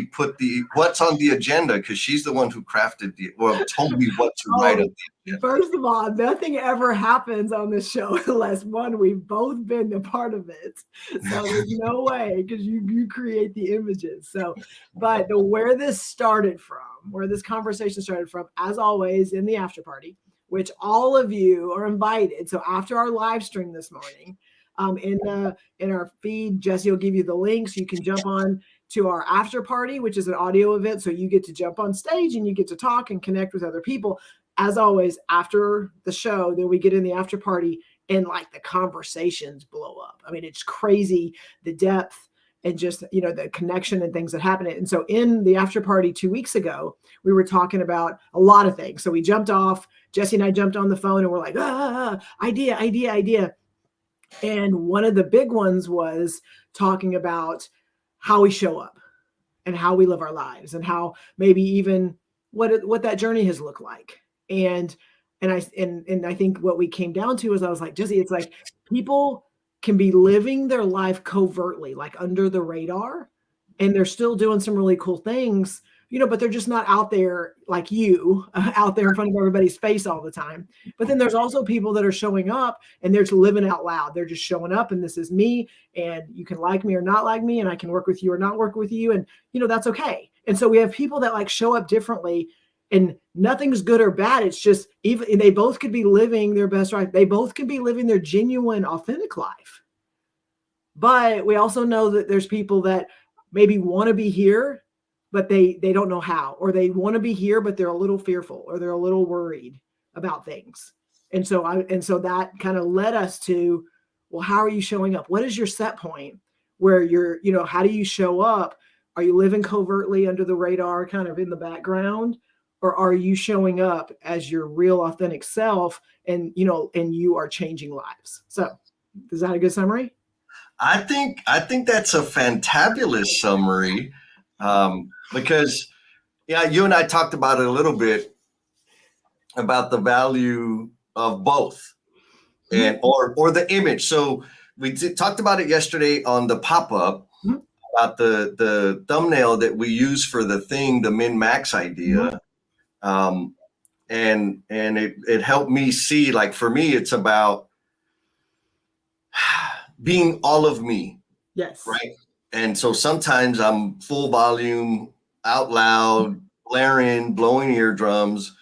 put what's on the agenda, because she's the one who crafted told me what to write up. First of all, nothing ever happens on this show unless we've both been a part of it. So there's no way, because you create the images. So, but where this conversation started from, as always, in the after party, which all of you are invited. So after our live stream this morning, in our feed, Jesse will give you the link so you can jump on to our after party, which is an audio event. So you get to jump on stage and you get to talk and connect with other people. As always, after the show, then we get in the after party and like the conversations blow up. I mean, it's crazy, the depth and just, the connection and things that happen. And so in the after party 2 weeks ago, we were talking about a lot of things. So we jumped off, Jesse and I jumped on the phone and we're like, idea. And one of the big ones was talking about how we show up and how we live our lives and how maybe even what that journey has looked like. And I think what we came down to is I was like, Jesse, it's like people can be living their life covertly, like under the radar, and they're still doing some really cool things, but they're just not out there like out there in front of everybody's face all the time. But then there's also people that are showing up and they're just living out loud. They're just showing up and this is me, and you can like me or not like me, and I can work with you or not work with you. And, that's okay. And so we have people that like show up differently, and nothing's good or bad. It's just they both could be living their best life. They both can be living their genuine, authentic life. But we also know that there's people that maybe want to be here, but they don't know how, or they want to be here, but they're a little fearful or they're a little worried about things. And so that kind of led us to, well, how are you showing up? What is your set point where you're, how do you show up? Are you living covertly under the radar, kind of in the background? Or are you showing up as your real authentic self and you are changing lives? So is that a good summary? I think that's a fantabulous summary. Because you and I talked about it a little bit about the value of both and or the image. So we talked about it yesterday on the pop-up about the thumbnail that we use for the min-max idea. And it helped me see, like, for me, it's about being all of me. Yes. Right. And so sometimes I'm full volume, out loud, blaring, blowing eardrums.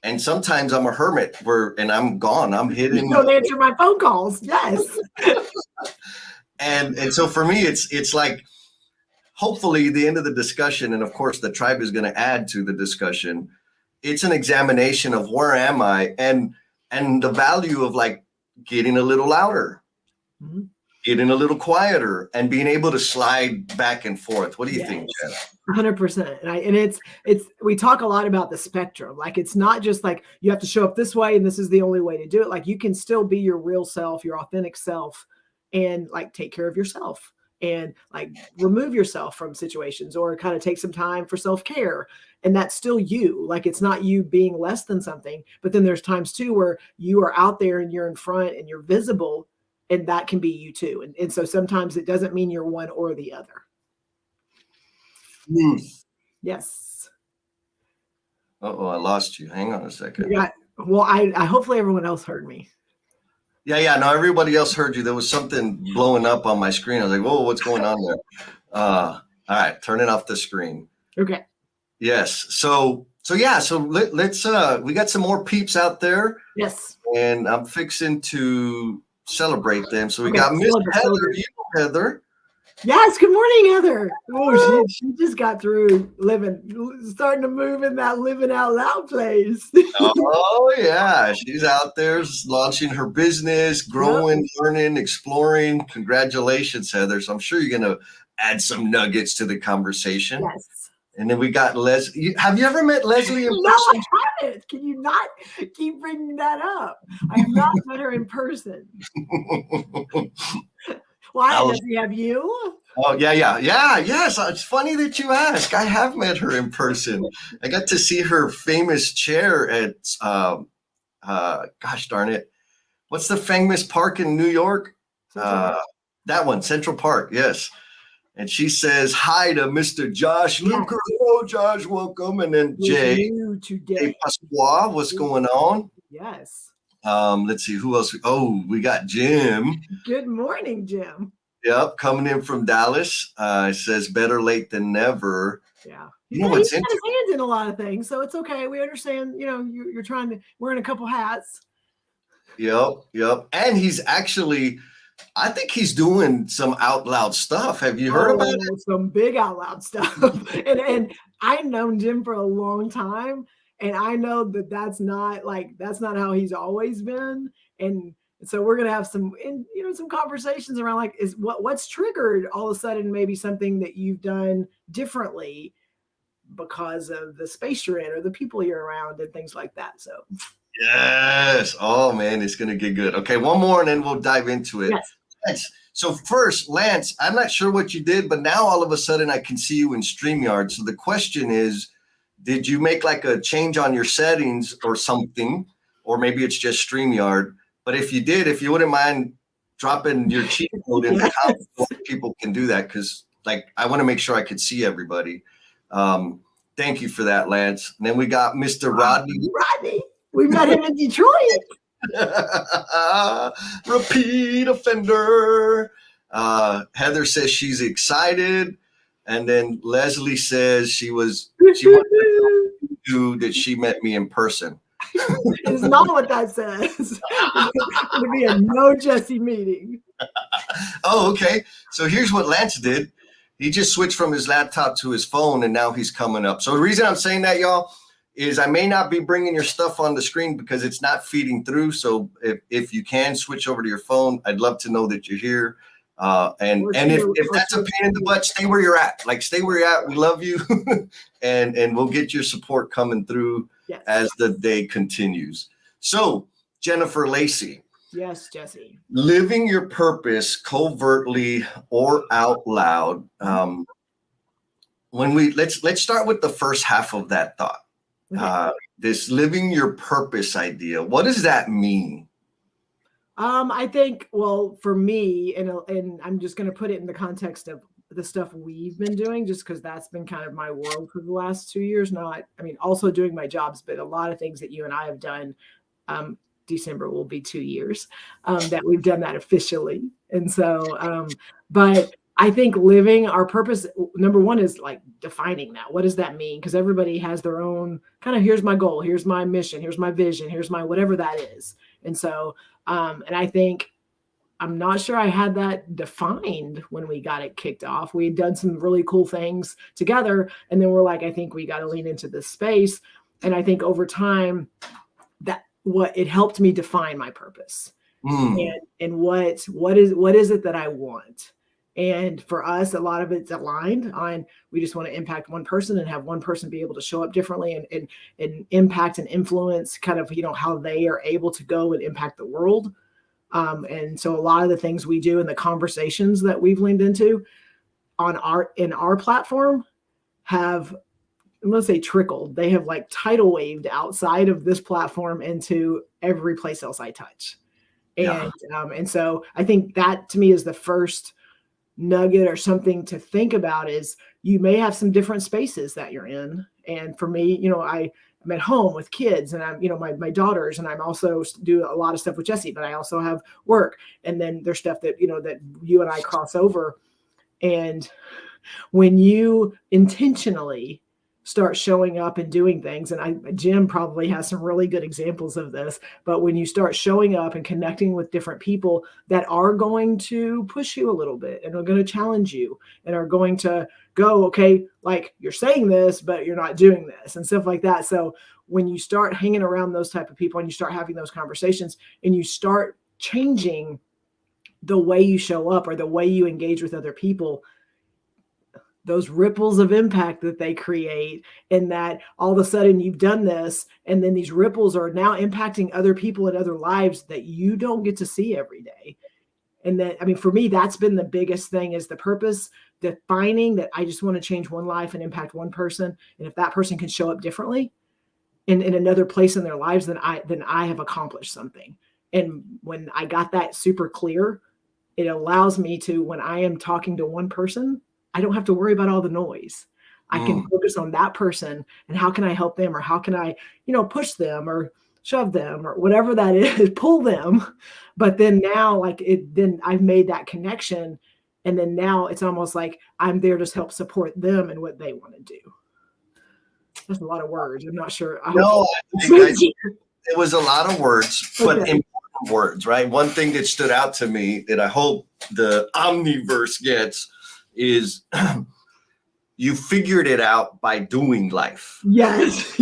And sometimes I'm a hermit and I'm gone. I'm hidden. You don't answer my phone calls. Yes. and so for me, it's like, hopefully the end of the discussion, and of course the tribe is going to add to the discussion, it's an examination of where am I and the value of like getting a little louder, getting a little quieter, and being able to slide back and forth. What do you think, Jen? 100%. And we talk a lot about the spectrum. Like, it's not just like you have to show up this way and this is the only way to do it. Like, you can still be your real self, your authentic self, and like take care of yourself and like remove yourself from situations or kind of take some time for self-care. And that's still you. Like, it's not you being less than something, but then there's times too where you are out there and you're in front and you're visible, and that can be you too. And so sometimes it doesn't mean you're one or the other. Yes. Uh-oh, I lost you. Hang on a second. Yeah. Well, I hopefully everyone else heard me. Yeah. No, everybody else heard you. There was something blowing up on my screen. I was like, whoa, what's going on there? All right, turning off the screen. Okay. Yes. So let's we got some more peeps out there. Yes. And I'm fixing to celebrate them. So we got Miss Heather. Heather. Yes. Good morning, Heather. Oh, she just got through starting to move in that living out loud place. Oh yeah, she's out there launching her business, growing, learning, exploring. Congratulations, Heather. So I'm sure you're going to add some nuggets to the conversation. Yes. And then we got Leslie. Have you ever met Leslie in person? No, I haven't. Can you not keep bringing that up? I have not met her in person. Why? Does he have you? Oh, yeah. Yes. It's funny that you ask. I have met her in person. I got to see her famous chair at, gosh darn it. What's the famous park in New York? That one, Central Park. Yes. And she says hi to Mr. Josh Luker. Hello, Josh, welcome. And then Jay Pasqua, what's going on? Yes. Let's see who else. Oh, we got Jim. Good morning, Jim. Yep, coming in from Dallas. It says better late than never. Yeah. You know what's he's got his hands in a lot of things, so it's okay. We understand, you're trying to wearing a couple hats. Yep. And he's actually, I think he's doing some out loud stuff. Have you heard about it? Some big out loud stuff. and I've known Jim for a long time, and I know that's not how he's always been. And so we're gonna have some conversations around like what's triggered all of a sudden maybe something that you've done differently because of the space you're in or the people you're around and things like that. So yes. Oh man, it's gonna get good. Okay, one more and then we'll dive into it. Yes. So first, Lance, I'm not sure what you did, but now all of a sudden I can see you in StreamYard. So the question is, did you make like a change on your settings or something? Or maybe it's just StreamYard. But if you did, if you wouldn't mind dropping your cheat code in the comments, people can do that because like I want to make sure I could see everybody. Thank you for that, Lance. And then we got Mr. Rodney. We met him in Detroit. Repeat offender. Heather says she's excited. And then Leslie says she wanted to do that she met me in person. It's not what that says. It's going to be a no Jesse meeting. Oh, okay. So here's what Lance did. He just switched from his laptop to his phone, and now he's coming up. So the reason I'm saying that, y'all, is I may not be bringing your stuff on the screen because it's not feeding through. So if you can switch over to your phone, I'd love to know that you're here. And if that's a pain in the butt, stay where you're at. Like, stay where you're at. We love you. and we'll get your support coming through as the day continues. So, Jennifer Lacey. Yes, Jesse. Living your purpose covertly or out loud. Let's start with the first half of that thought. This living your purpose idea. What does that mean? I think, well, for me, and I'm just going to put it in the context of the stuff we've been doing, just because that's been kind of my world for the last 2 years. Also doing my jobs, but a lot of things that you and I have done. December will be 2 years that we've done that officially. And so, but I think living our purpose, number one, is like defining that. What does that mean? Because everybody has their own kind of, here's my goal, here's my mission, here's my vision, here's my whatever that is. And so, and I think, I'm not sure I had that defined when we got it kicked off. We had done some really cool things together. And then we're like, I think we got to lean into this space. And I think over time, it helped me define my purpose and what is it that I want. And for us, a lot of it's aligned on, we just want to impact one person and have one person be able to show up differently and impact and influence kind of, how they are able to go and impact the world. And so a lot of the things we do and the conversations that we've leaned into in our platform have, let's say, trickled. They have like tidal waved outside of this platform into every place else I touch. And so I think that to me is the first nugget or something to think about is you may have some different spaces that you're in. And for me, I'm at home with kids and I'm, my daughters, and I'm also do a lot of stuff with Jesse, but I also have work. And then there's stuff that, that you and I cross over. And when you intentionally start showing up and doing things, and Jim probably has some really good examples of this, but when you start showing up and connecting with different people that are going to push you a little bit and are going to challenge you and are going to go, okay, like you're saying this, but you're not doing this and stuff like that. So when you start hanging around those type of people and you start having those conversations and you start changing the way you show up or the way you engage with other people, those ripples of impact that they create, and that all of a sudden you've done this, and then these ripples are now impacting other people and other lives that you don't get to see every day. And then, for me, that's been the biggest thing, is the purpose, defining that I just want to change one life and impact one person. And if that person can show up differently in another place in their lives, then I have accomplished something. And when I got that super clear, it allows me to, when I am talking to one person, I don't have to worry about all the noise. I can focus on that person and how can I help them, or how can I, push them or shove them or whatever that is, pull them. But then now then I've made that connection. And then now it's almost like I'm there to help support them and what they want to do. That's a lot of words. I'm not sure. No, it was a lot of words, but important words, right? One thing that stood out to me that I hope the Omniverse gets is you figured it out by doing life. Yes.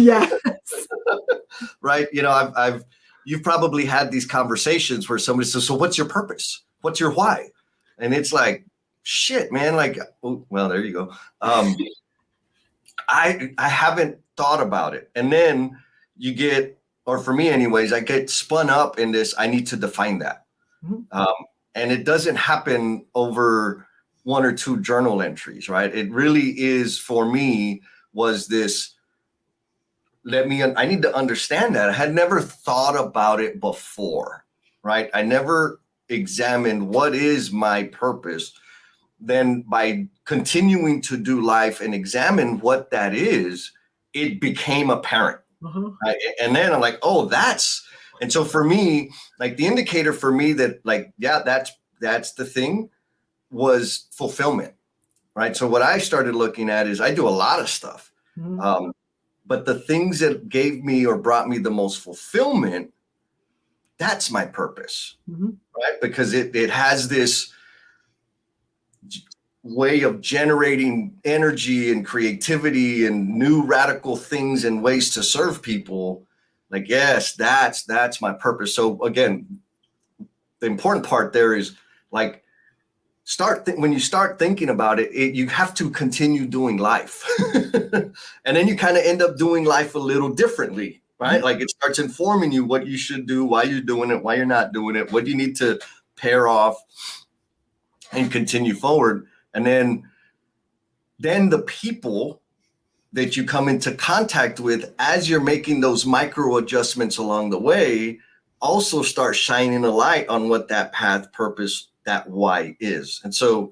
Right. You've probably had these conversations where somebody says, so what's your purpose? What's your why? And it's like, shit, man. Like, well, there you go. I haven't thought about it. And then you get, or for me anyways, I get spun up in this, I need to define that. And it doesn't happen over one or two journal entries, right? It really is, for me, was this, I need to understand that. I had never thought about it before, right? I never examined what is my purpose. Then by continuing to do life and examine what that is, it became apparent. Right? And then I'm like, and so for me, like the indicator for me that like, yeah, that's the thing, was fulfillment, right? So what I started looking at is I do a lot of stuff. But the things that gave me or brought me the most fulfillment, that's my purpose, right? Because it has this way of generating energy and creativity and new radical things and ways to serve people. Like, yes, that's my purpose. So again, the important part there is like, when you start thinking about it, you have to continue doing life. And then you kind of end up doing life a little differently, right? Like it starts informing you what you should do, why you're doing it, why you're not doing it, what you need to pair off and continue forward. And then the people that you come into contact with as you're making those micro adjustments along the way also start shining a light on what that path, purpose, that why is. And so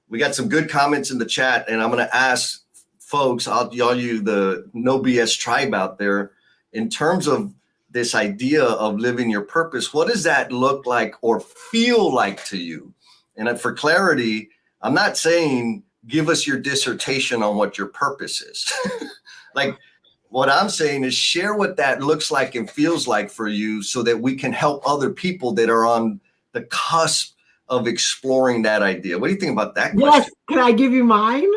we got some good comments in the chat, and I'm going to ask folks, all you, the NoBS tribe out there, in terms of this idea of living your purpose, what does that look like or feel like to you? And for clarity, I'm not saying give us your dissertation on what your purpose is. Like what I'm saying is share what that looks like and feels like for you so that we can help other people that are on the cusp of exploring that idea. What do you think about that question? Yes. Can I give you mine?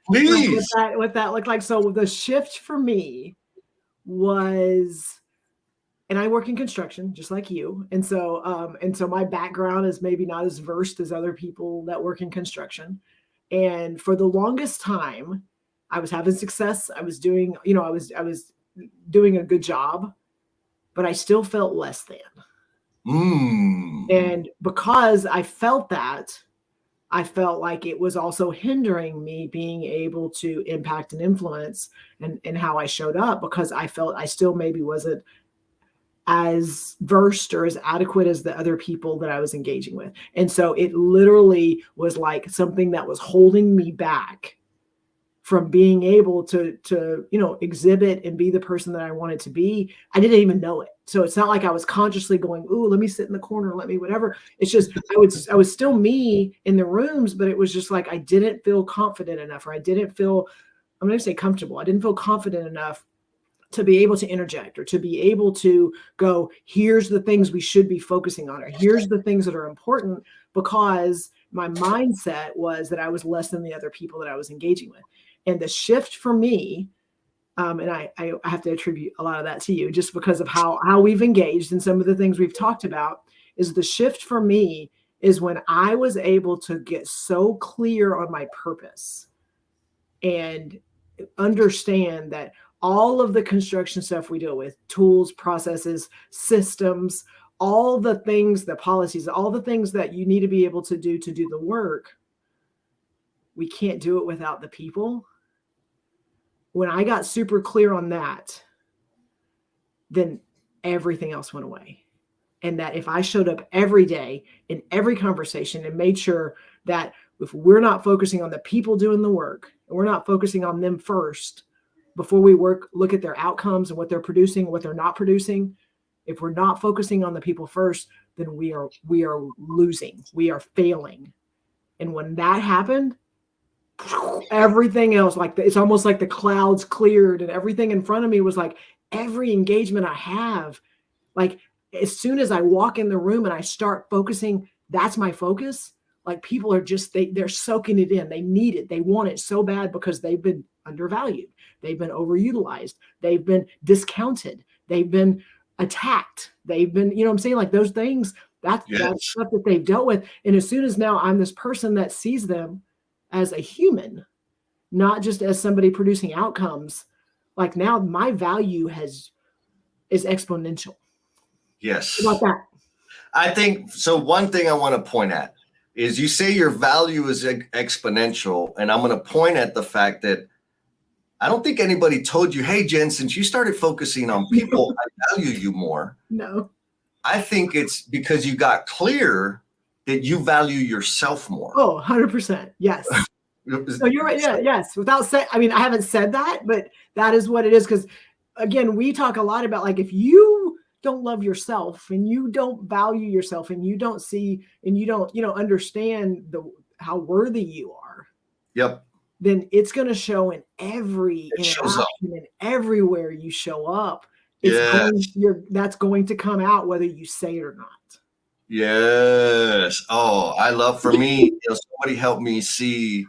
Please. Like what that looked like. So the shift for me was, and I work in construction just like you. And so my background is maybe not as versed as other people that work in construction. And for the longest time, I was having success. I was doing, I was doing a good job, but I still felt less than. And because I felt that, I felt like it was also hindering me being able to impact and influence and how I showed up, because I felt I still maybe wasn't as versed or as adequate as the other people that I was engaging with. And so it literally was like something that was holding me back from being able to exhibit and be the person that I wanted to be. I didn't even know it. So it's not like I was consciously going, ooh, let me sit in the corner, let me whatever. It's just I was still me in the rooms, but it was just like I didn't feel confident enough, or I didn't feel, I'm going to say comfortable. I didn't feel confident enough to be able to interject, or to be able to go, here's the things we should be focusing on, or here's the things that are important, because my mindset was that I was less than the other people that I was engaging with. And the shift for me, and I have to attribute a lot of that to you, just because of how we've engaged and some of the things we've talked about, is the shift for me is when I was able to get so clear on my purpose and understand that all of the construction stuff we deal with, tools, processes, systems, all the things, the policies, all the things that you need to be able to do the work, we can't do it without the people. When I got super clear on that, then everything else went away. And that if I showed up every day in every conversation and made sure that if we're not focusing on the people doing the work, and we're not focusing on them first before we look at their outcomes and what they're producing, what they're not producing. If we're not focusing on the people first, then we are losing. We are failing. And when that happened, everything else, like it's almost like the clouds cleared and everything in front of me was like every engagement I have, like as soon as I walk in the room and I start focusing, that's my focus. Like people are just, they're soaking it in. They need it. They want it so bad because they've been undervalued. They've been overutilized. They've been discounted. They've been attacked. They've been, you know what I'm saying? Like those things, that's stuff that they've dealt with. And as soon as now I'm this person that sees them as a human, not just as somebody producing outcomes, like now my value is exponential. Yes. How about that? I think so. One thing I want to point at is you say your value is exponential. And I'm going to point at the fact that I don't think anybody told you, hey, Jen, since you started focusing on people, I value you more. No. I think it's because you got clear that you value yourself more. Oh, 100%. Yes. So you're right. Yeah. Yes. Without saying, I mean, I haven't said that, but that is what it is. Because again, we talk a lot about like, if you don't love yourself and you don't value yourself and you don't see, and you don't, understand how worthy you are. Yep. Then it's going to show in every interaction and everywhere you show up. That's going to come out whether you say it or not. Yes. Oh, I love, for me, somebody helped me see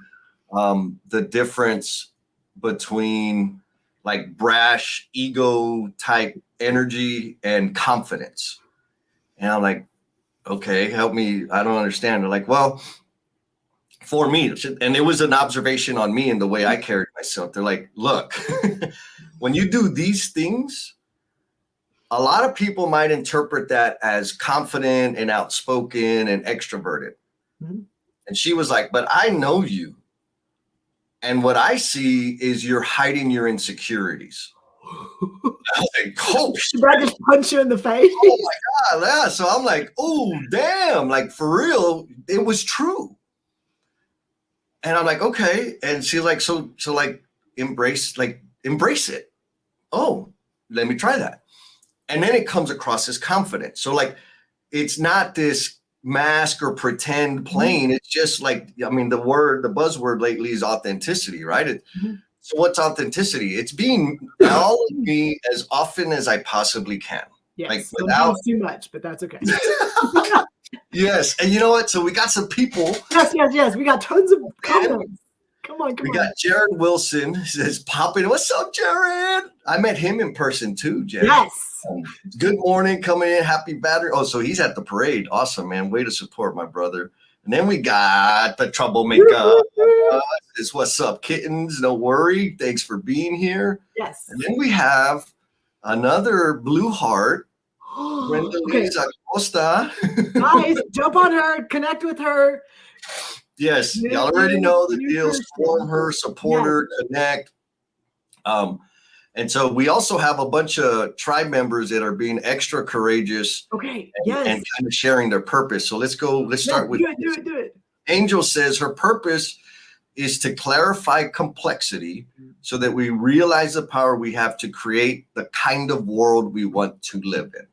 the difference between like brash ego type energy and confidence. And I'm like, okay, help me. I don't understand. They're like, well, for me, and it was an observation on me and the way I carried myself. They're like, look, when you do these things, a lot of people might interpret that as confident and outspoken and extroverted. Mm-hmm. And she was like, but I know you. And what I see is you're hiding your insecurities. I was like, oh, should I just punch you in the face? Oh my God. Yeah. So I'm like, oh, damn. Like for real, it was true. And I'm like, okay. And she's like, so like embrace it. Oh, let me try that. And then it comes across as confidence. So like, it's not this mask or pretend playing. It's just like, I mean, the buzzword lately is authenticity, right? Mm-hmm. So what's authenticity? It's being all of me as often as I possibly can. Yes, like without too much, but that's okay. Yes. And you know what? So we got some people. Yes. We got tons of comments. Come on. We got Jared Wilson says, popping. What's up, Jared? I met him in person too, Jared. Yes. Good morning, coming in. Happy battery. Oh, so he's at the parade. Awesome, man. Way to support my brother. And then we got the troublemaker. Is what's up, kittens? No worry. Thanks for being here. Yes. And then we have another blue heart. Brenda Lisa Costa. Guys, jump on her, connect with her. Yes, y'all already know the deals. Form her, support her, connect. And so we also have a bunch of tribe members that are being extra courageous. Okay. And kind of sharing their purpose. So let's start with do it. Angel says her purpose is to clarify complexity so that we realize the power we have to create the kind of world we want to live in.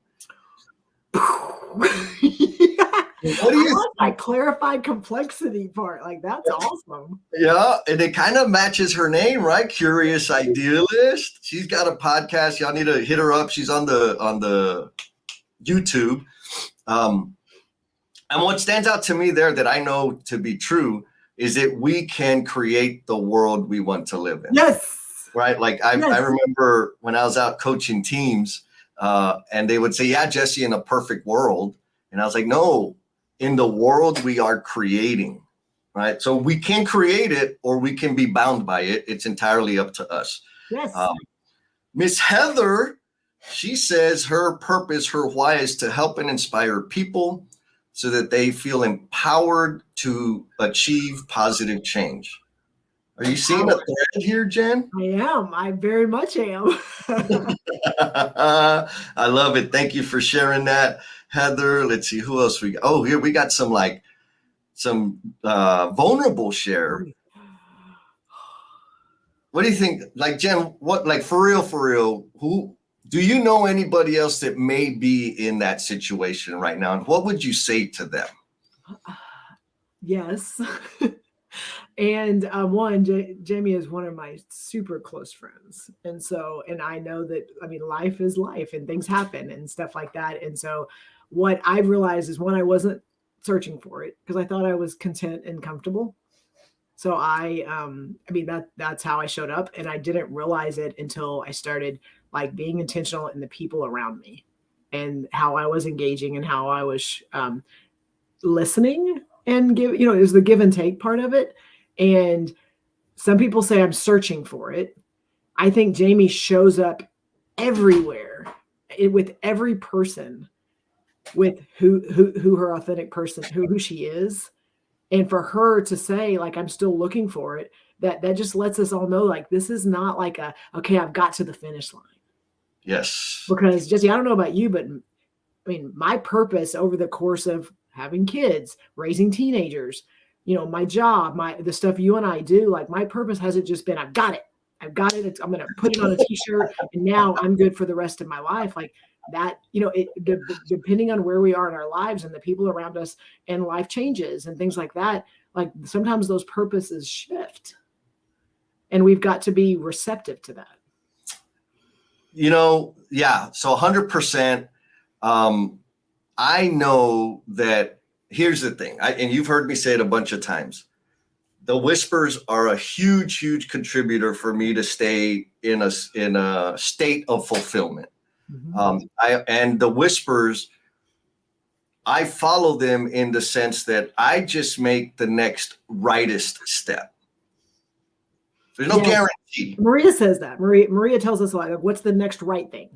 What do you like clarified complexity part? Like that's awesome. Yeah, and it kind of matches her name, right? Curious Idealist. She's got a podcast. Y'all need to hit her up. She's on the YouTube. And what stands out to me there that I know to be true is that we can create the world we want to live in. Yes. Right? Like I remember when I was out coaching teams, and they would say, yeah, Jesse, in a perfect world. And I was like, no, in the world we are creating, right? So we can create it or we can be bound by it. It's entirely up to us. Yes. Miss Heather, she says her purpose, her why is to help and inspire people so that they feel empowered to achieve positive change. Are you seeing a thread here, Jen? I am. I very much am. I love it. Thank you for sharing that, Heather. Let's see who else we got. Oh, here we got some like vulnerable share. What do you think? Like, Jen, what, like, for real, who do you know anybody else that may be in that situation right now? And what would you say to them? Yes. And one, Jamie is one of my super close friends. And so, and I know that, I mean, life is life and things happen and stuff like that. And so what I've realized is, one, I wasn't searching for it because I thought I was content and comfortable. So I mean, that's how I showed up, and I didn't realize it until I started like being intentional in the people around me and how I was engaging and how I was listening and give, it was the give and take part of it. And some people say I'm searching for it. I think Jamie shows up everywhere with every person, with who her authentic person, who she is. And for her to say, like, I'm still looking for it, that just lets us all know, like, this is not like okay, I've got to the finish line. Yes. Because Jesse, I don't know about you, but I mean, my purpose over the course of having kids, raising teenagers, my job, the stuff you and I do, like, my purpose hasn't just been, I've got it. I'm going to put it on a t-shirt and now I'm good for the rest of my life. Like that, depending on where we are in our lives and the people around us and life changes and things like that, like sometimes those purposes shift and we've got to be receptive to that. Yeah. So 100%. I know that. Here's the thing, and you've heard me say it a bunch of times. The whispers are a huge, huge contributor for me to stay in a state of fulfillment. Mm-hmm. And the whispers, I follow them in the sense that I just make the next rightest step. There's no guarantee. Maria says that. Maria tells us a lot. Like, what's the next right thing?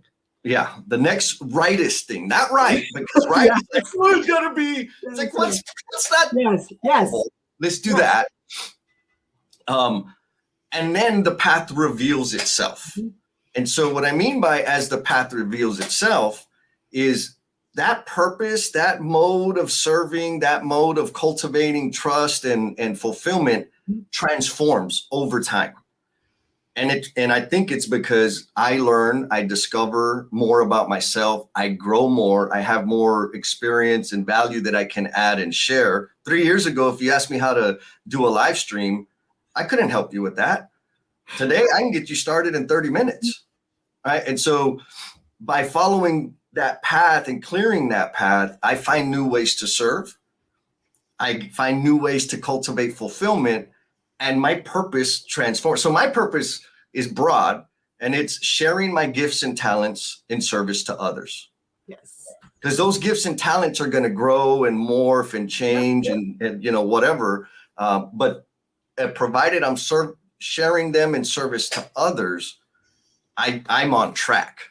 Yeah, the next rightest thing, not right, because right is like, well, it's gotta be. It's like, what's that? Yes. Let's do that. And then the path reveals itself. Mm-hmm. And so what I mean by as the path reveals itself is that purpose, that mode of serving, that mode of cultivating trust and fulfillment transforms over time. And I think it's because I learn, I discover more about myself, I grow more, I have more experience and value that I can add and share. 3 years ago, if you asked me how to do a live stream, I couldn't help you with that. Today, I can get you started in 30 minutes. Right? And so by following that path and clearing that path, I find new ways to serve. I find new ways to cultivate fulfillment, and my purpose transforms. So my purpose is broad, and it's sharing my gifts and talents in service to others. Yes. Because those gifts and talents are going to grow and morph and change and whatever. But provided I'm sharing them in service to others, I'm on track,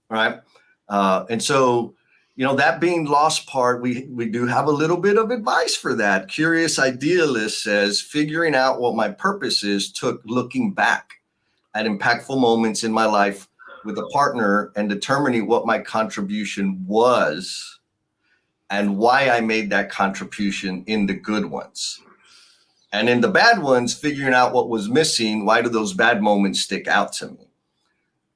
right? And so, that being lost part, we do have a little bit of advice for that. Curious Idealist says, figuring out what my purpose is took looking back at impactful moments in my life with a partner and determining what my contribution was and why I made that contribution in the good ones. And in the bad ones, figuring out what was missing, why do those bad moments stick out to me?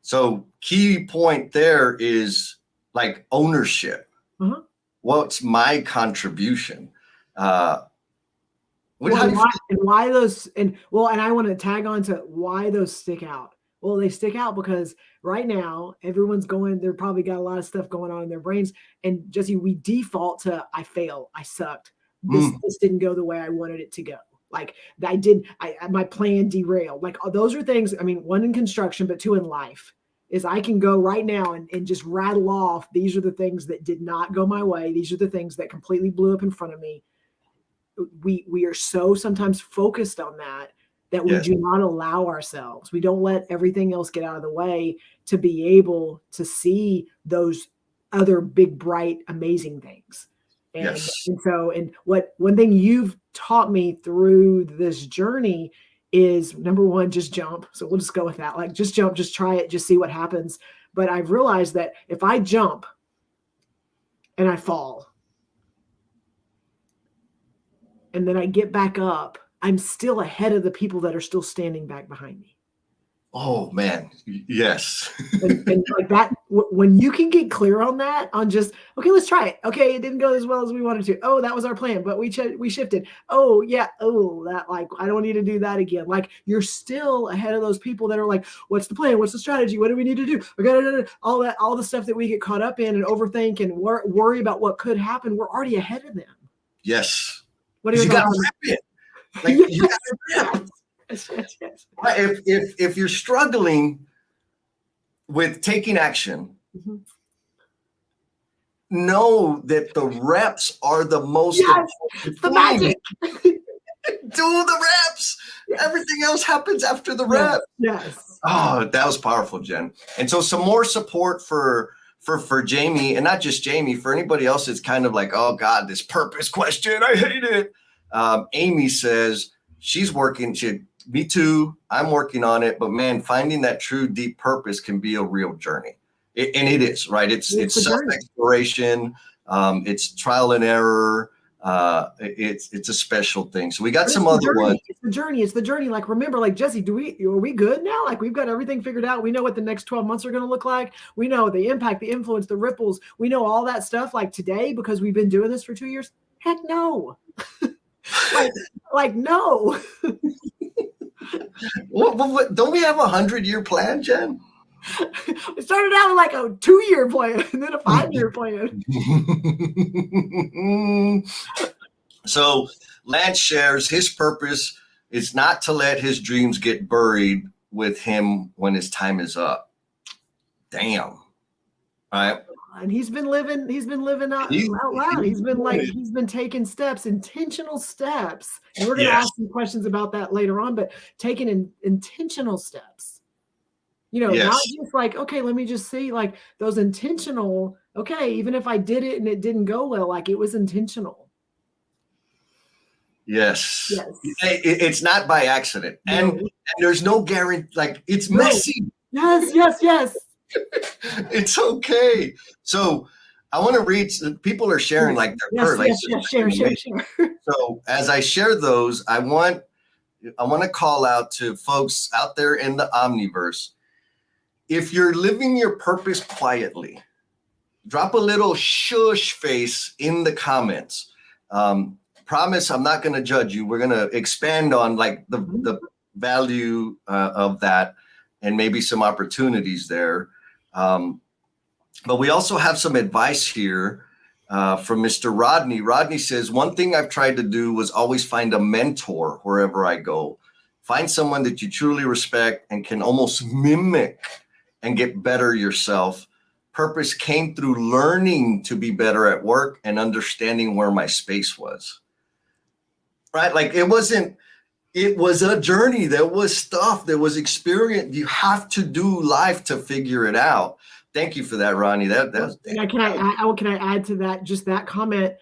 So key point there is like ownership. Mm-hmm. What's my contribution? And I want to tag on to why those stick out. Well, they stick out because right now everyone's they're probably got a lot of stuff going on in their brains. And Jesse, we default to, I failed, I sucked. This didn't go the way I wanted it to go. Like my plan derailed. Like those are things, I mean, one in construction, but two in life. Is I can go right now and just rattle off, these are the things that did not go my way. These are the things that completely blew up in front of me. We are so sometimes focused on that we do not allow ourselves. We don't let everything else get out of the way to be able to see those other big, bright, amazing things. And one thing you've taught me through this journey is, number one, just jump. So we'll just go with that. Like, just jump, just try it, just see what happens. But I've realized that if I jump and I fall, and then I get back up, I'm still ahead of the people that are still standing back behind me. Oh man, yes. And like that, when you can get clear on that, on just, okay, let's try it. Okay, it didn't go as well as we wanted to. Oh, that was our plan, but we shifted. Oh yeah. Oh, that, like, I don't need to do that again. Like, you're still ahead of those people that are like, what's the plan? What's the strategy? What do we need to do? All that, all the stuff that we get caught up in and overthink and worry about what could happen. We're already ahead of them. Yes. What are you got to rep it. Like, yes. you gotta rep. Yes. If you're struggling with taking action, know that the reps are the most important. The magic. Do the reps. Everything else happens after the rep. Yes. Oh, that was powerful, Jen. And so some more support for Jamie, and not just Jamie, for anybody else that's kind of like, oh God, this purpose question, I hate it. Amy says she's working. Me too. I'm working on it, but man, finding that true deep purpose can be a real journey. And it is, right? It's self-exploration. It's trial and error. It's a special thing. So we got some other ones. It's the journey. Like, remember, like, Jesse, are we good now? Like, we've got everything figured out. We know what the next 12 months are going to look like. We know the impact, the influence, the ripples. We know all that stuff, like, today, because we've been doing this for 2 years. Heck no. like no. What, don't we have a 100-year plan, Jen? It started out like a 2-year plan and then a 5-year plan. So Lance shares his purpose is not to let his dreams get buried with him when his time is up. Damn. All right. And he's been living out loud. He's been taking steps, intentional steps. And we're going to ask some questions about that later on, but taking intentional steps. Not just like, okay, let me just see, like, those intentional, okay, even if I did it and it didn't go well, like, it was intentional. Yes. It's not by accident. No. And there's no guarantee, like, it's messy. Yes. It's okay. So I want to read, people are sharing like their share. So as I share those, I want to call out to folks out there in the Omniverse. If you're living your purpose quietly, drop a little shush face in the comments. Promise I'm not going to judge you. We're going to expand on like the value of that and maybe some opportunities there. But we also have some advice here from Mr. Rodney. Rodney says, one thing I've tried to do was always find a mentor wherever I go. Find someone that you truly respect and can almost mimic and get better yourself. Purpose came through learning to be better at work and understanding where my space was. Right? Like it was a journey. There was stuff, there was experience. You have to do life to figure it out. Thank you for that, Ronnie. Can I add to that, just that comment?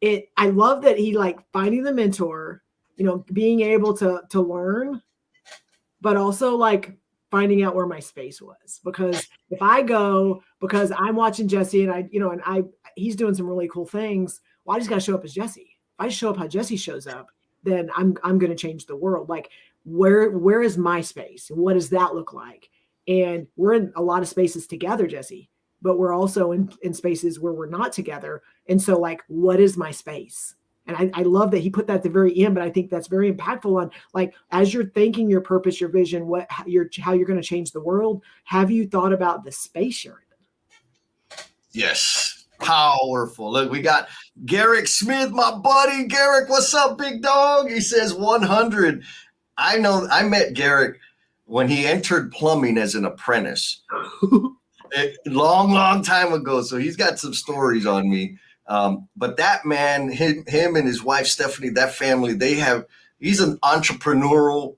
I love that he, like, finding the mentor, being able to learn, but also like finding out where my space was. Because if I go, because I'm watching Jesse and he's doing some really cool things. Well, I just got to show up as Jesse. If I show up how Jesse shows up, then I'm going to change the world. Like, where is my space? What does that look like? And we're in a lot of spaces together, Jesse, but we're also in spaces where we're not together. And so, like, what is my space? And I love that he put that at the very end, but I think that's very impactful on, like, as you're thinking your purpose, your vision, how you're going to change the world. Have you thought about the space you're in? Yes. Powerful. Look, we got Garrick Smith, my buddy. Garrick, what's up, big dog? He says 100. I know I met Garrick when he entered plumbing as an apprentice. Long time ago. So he's got some stories on me. But that man, him and his wife, Stephanie, that family, he's an entrepreneur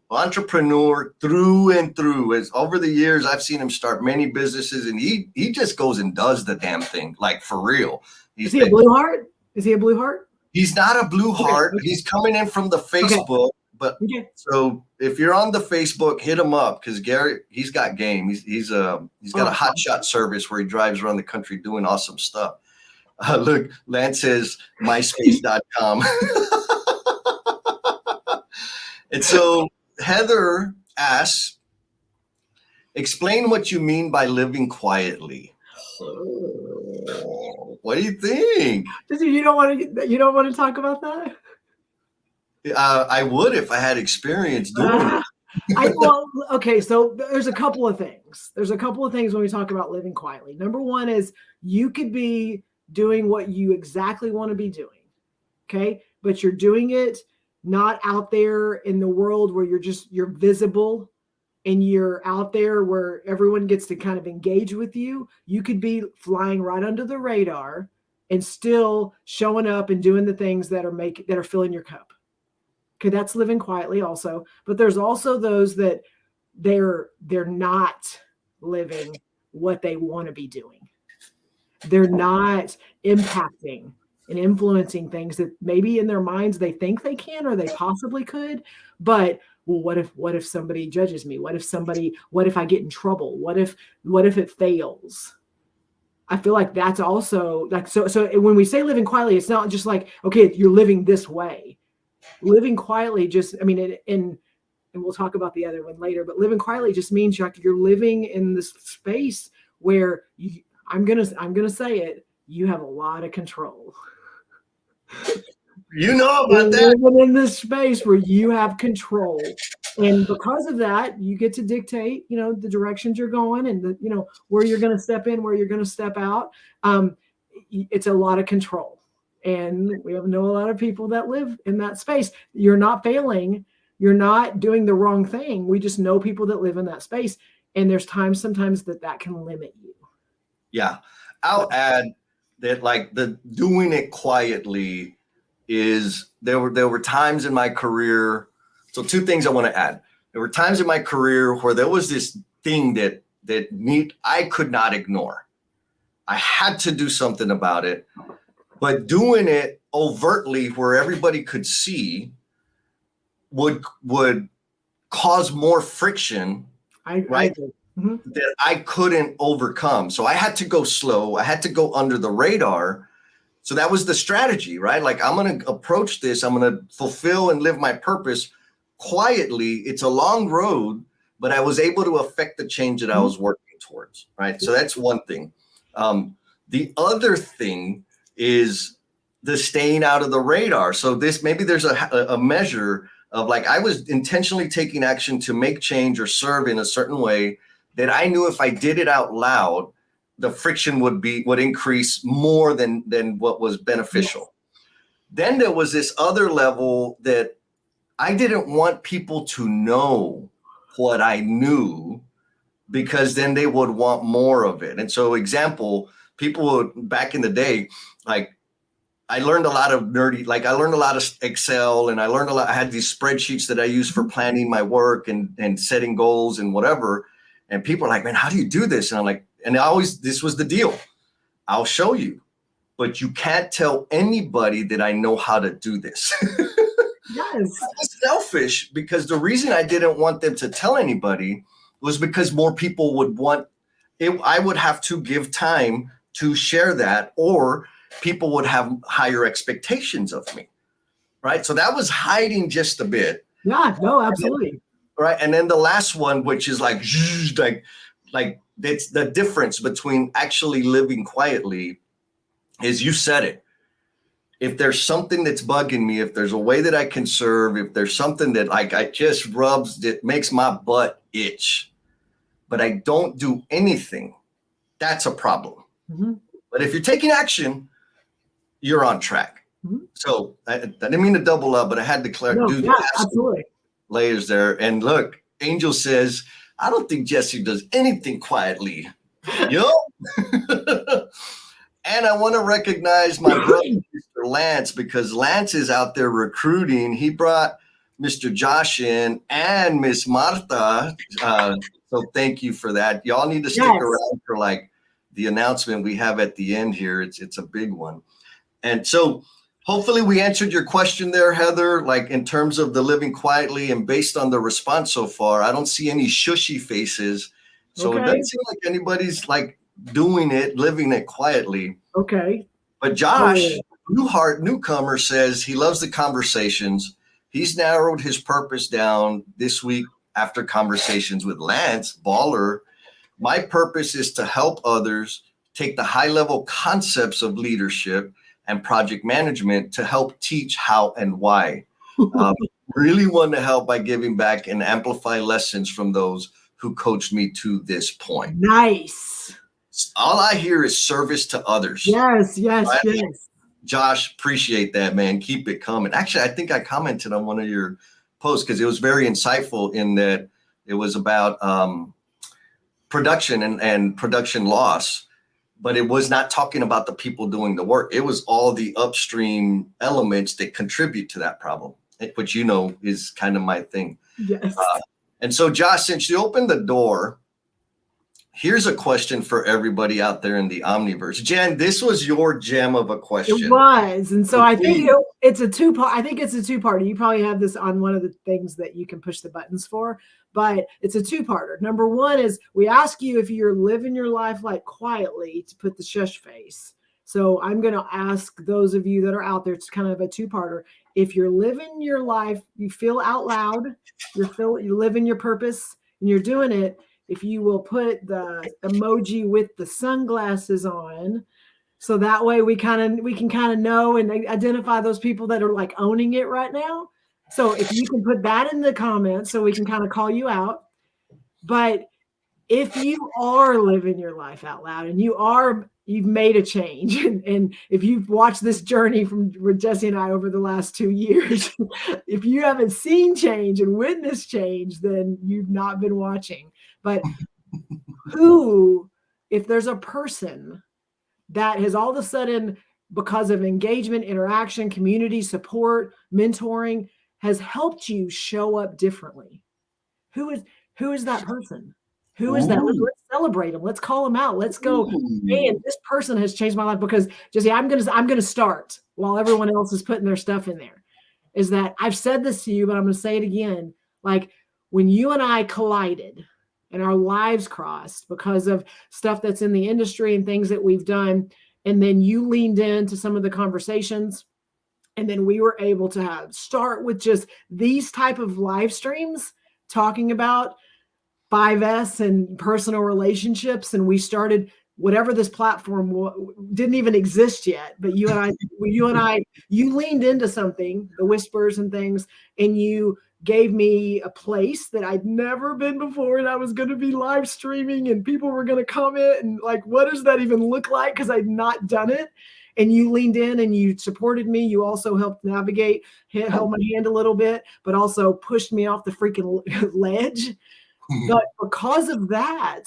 through and through. As over the years, I've seen him start many businesses, and he just goes and does the damn thing, like, for real. Is he a blue heart? Is he a blue heart? He's not a blue heart. Okay. He's coming in from the Facebook. Okay. But so if you're on the Facebook, hit him up, because Gary, he's got game. He's got a hot shot service where he drives around the country doing awesome stuff. Look, Lance says myspace.com. And so Heather asks, explain what you mean by living quietly. Oh, what do you think? You don't want to talk about that? I would if I had experience doing it. Okay, so there's a couple of things. There's a couple of things when we talk about living quietly. Number one is you could be doing what you exactly want to be doing, okay? But you're doing it not out there in the world where you're visible and you're out there where everyone gets to kind of engage with you. You could be flying right under the radar and still showing up and doing the things that are filling your cup. Okay, that's living quietly also. But there's also those that they're not living what they want to be doing. They're not impacting and influencing things that maybe in their minds they think they can or they possibly could. But well, what if somebody judges me? What if I get in trouble? What if it fails? I feel like that's also like so when we say living quietly, it's not just like, okay, you're living this way. Living quietly and we'll talk about the other one later, but living quietly just means you're living in this space where I'm gonna say it, you have a lot of control. You know about that. Living in this space where you have control. And because of that, you get to dictate, the directions you're going and where you're going to step in, where you're going to step out. It's a lot of control. And we know a lot of people that live in that space. You're not failing. You're not doing the wrong thing. We just know people that live in that space. And there's sometimes that can limit you. Yeah. I'll add that like the doing it quietly is there were times in my career. So two things I want to add. There were times in my career where there was this thing that I could not ignore. I had to do something about it, but doing it overtly where everybody could see would cause more friction, right? That I couldn't overcome. So I had to go slow. I had to go under the radar. So that was the strategy, right? Like I'm going to approach this. I'm going to fulfill and live my purpose quietly. It's a long road, but I was able to affect the change that I was working towards, right? So that's one thing. The other thing is the staying out of the radar. So maybe there's a measure of like, I was intentionally taking action to make change or serve in a certain way that I knew if I did it out loud, the friction would increase more than what was beneficial. Then there was this other level that I didn't want people to know what I knew because then they would want more of it. And so example, people would, back in the day, like I learned a lot of I learned a lot of Excel and I had these spreadsheets that I use for planning my work and setting goals and whatever. And people are like, man, how do you do this? And I'm like, this was the deal. I'll show you, but you can't tell anybody that I know how to do this. Yes. It's selfish because the reason I didn't want them to tell anybody was because more people would want it. I would have to give time to share that, or people would have higher expectations of me. Right. So that was hiding just a bit. Yeah, no, absolutely. Right. And then the last one, which is like that's the difference between actually living quietly, is you said it. If there's something that's bugging me, if there's a way that I can serve, if there's something that I just it makes my butt itch, but I don't do anything, that's a problem. Mm-hmm. But if you're taking action, you're on track. Mm-hmm. So I didn't mean to double up, but I had to absolutely. Layers there. And look, Angel says, I don't think Jesse does anything quietly. Yo. And I want to recognize my brother, Mr. Lance, because Lance is out there recruiting. He brought Mr. Josh in and Miss Marta. So thank you for that. Y'all need to stick around for like the announcement we have at the end here. It's a big one. And so hopefully we answered your question there, Heather, like in terms of the living quietly, and based on the response so far, I don't see any shushy faces. So It doesn't seem like anybody's like doing it, living it quietly. Okay. But Josh, newcomer, says he loves the conversations. He's narrowed his purpose down this week after conversations with Lance Baller. My purpose is to help others take the high-level concepts of leadership and project management to help teach how and why. Really want to help by giving back and amplify lessons from those who coached me to this point. Nice. All I hear is service to others. Yes. Right? Josh, appreciate that, man. Keep it coming. Actually, I think I commented on one of your posts because it was very insightful in that it was about production and production loss, but it was not talking about the people doing the work. It was all the upstream elements that contribute to that problem, which is kind of my thing. Yes. And so, Josh, since you opened the door, here's a question for everybody out there in the Omniverse. Jen, this was your gem of a question. It was. And so I think it's a two-part. I think it's a two-parter. You probably have this on one of the things that you can push the buttons for, but it's a two-parter. Number one is we ask you if you're living your life like quietly to put the shush face. So I'm going to ask those of you that are out there, it's kind of a two-parter. If you're living your life, you feel out loud, you live in your purpose and you're doing it, if you will put the emoji with the sunglasses on, so that way we can kind of know and identify those people that are like owning it right now. So if you can put that in the comments so we can kind of call you out. But if you are living your life out loud and you've made a change, and if you've watched this journey from Jesse and I over the last 2 years, if you haven't seen change and witnessed change, then you've not been watching. But if there's a person that has all of a sudden, because of engagement, interaction, community support, mentoring, has helped you show up differently, who is that person? Who is that? Let's celebrate them. Let's call them out. Let's go, man, this person has changed my life. Because Jesse, I'm gonna start while everyone else is putting their stuff in there. Is that I've said this to you, but I'm gonna say it again. Like when you and I collided and our lives crossed because of stuff that's in the industry and things that we've done, and then you leaned into some of the conversations, and then we were able to start with just these type of live streams talking about 5S and personal relationships. And we started whatever this platform didn't even exist yet, but you leaned into something, the whispers and things, and you gave me a place that I'd never been before. And I was going to be live streaming and people were going to comment and like, what does that even look like? Because I'd not done it. And you leaned in and you supported me. You also helped navigate, held my hand a little bit, but also pushed me off the freaking ledge. But because of that,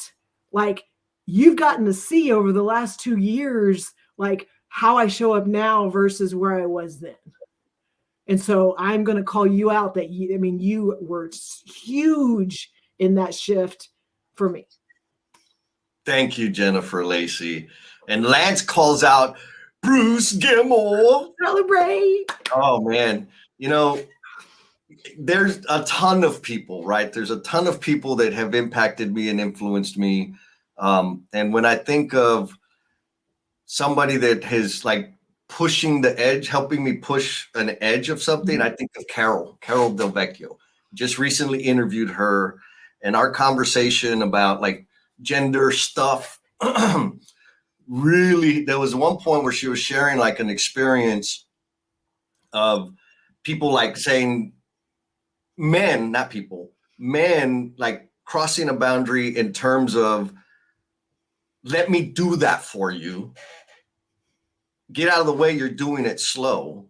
like you've gotten to see over the last 2 years, like how I show up now versus where I was then. And so I'm going to call you out that you were huge in that shift for me. Thank you, Jennifer Lacey. And Lance calls out Bruce Gilmore. Celebrate. Oh man. There's a ton of people, right? There's a ton of people that have impacted me and influenced me. And when I think of somebody that has like pushing the edge, helping me push an edge of something, I think of Carol Del Vecchio. Just recently interviewed her, and our conversation about like gender stuff. Really, there was one point where she was sharing like an experience of people like saying, men like crossing a boundary in terms of, let me do that for you. Get out of the way, you're doing it slow,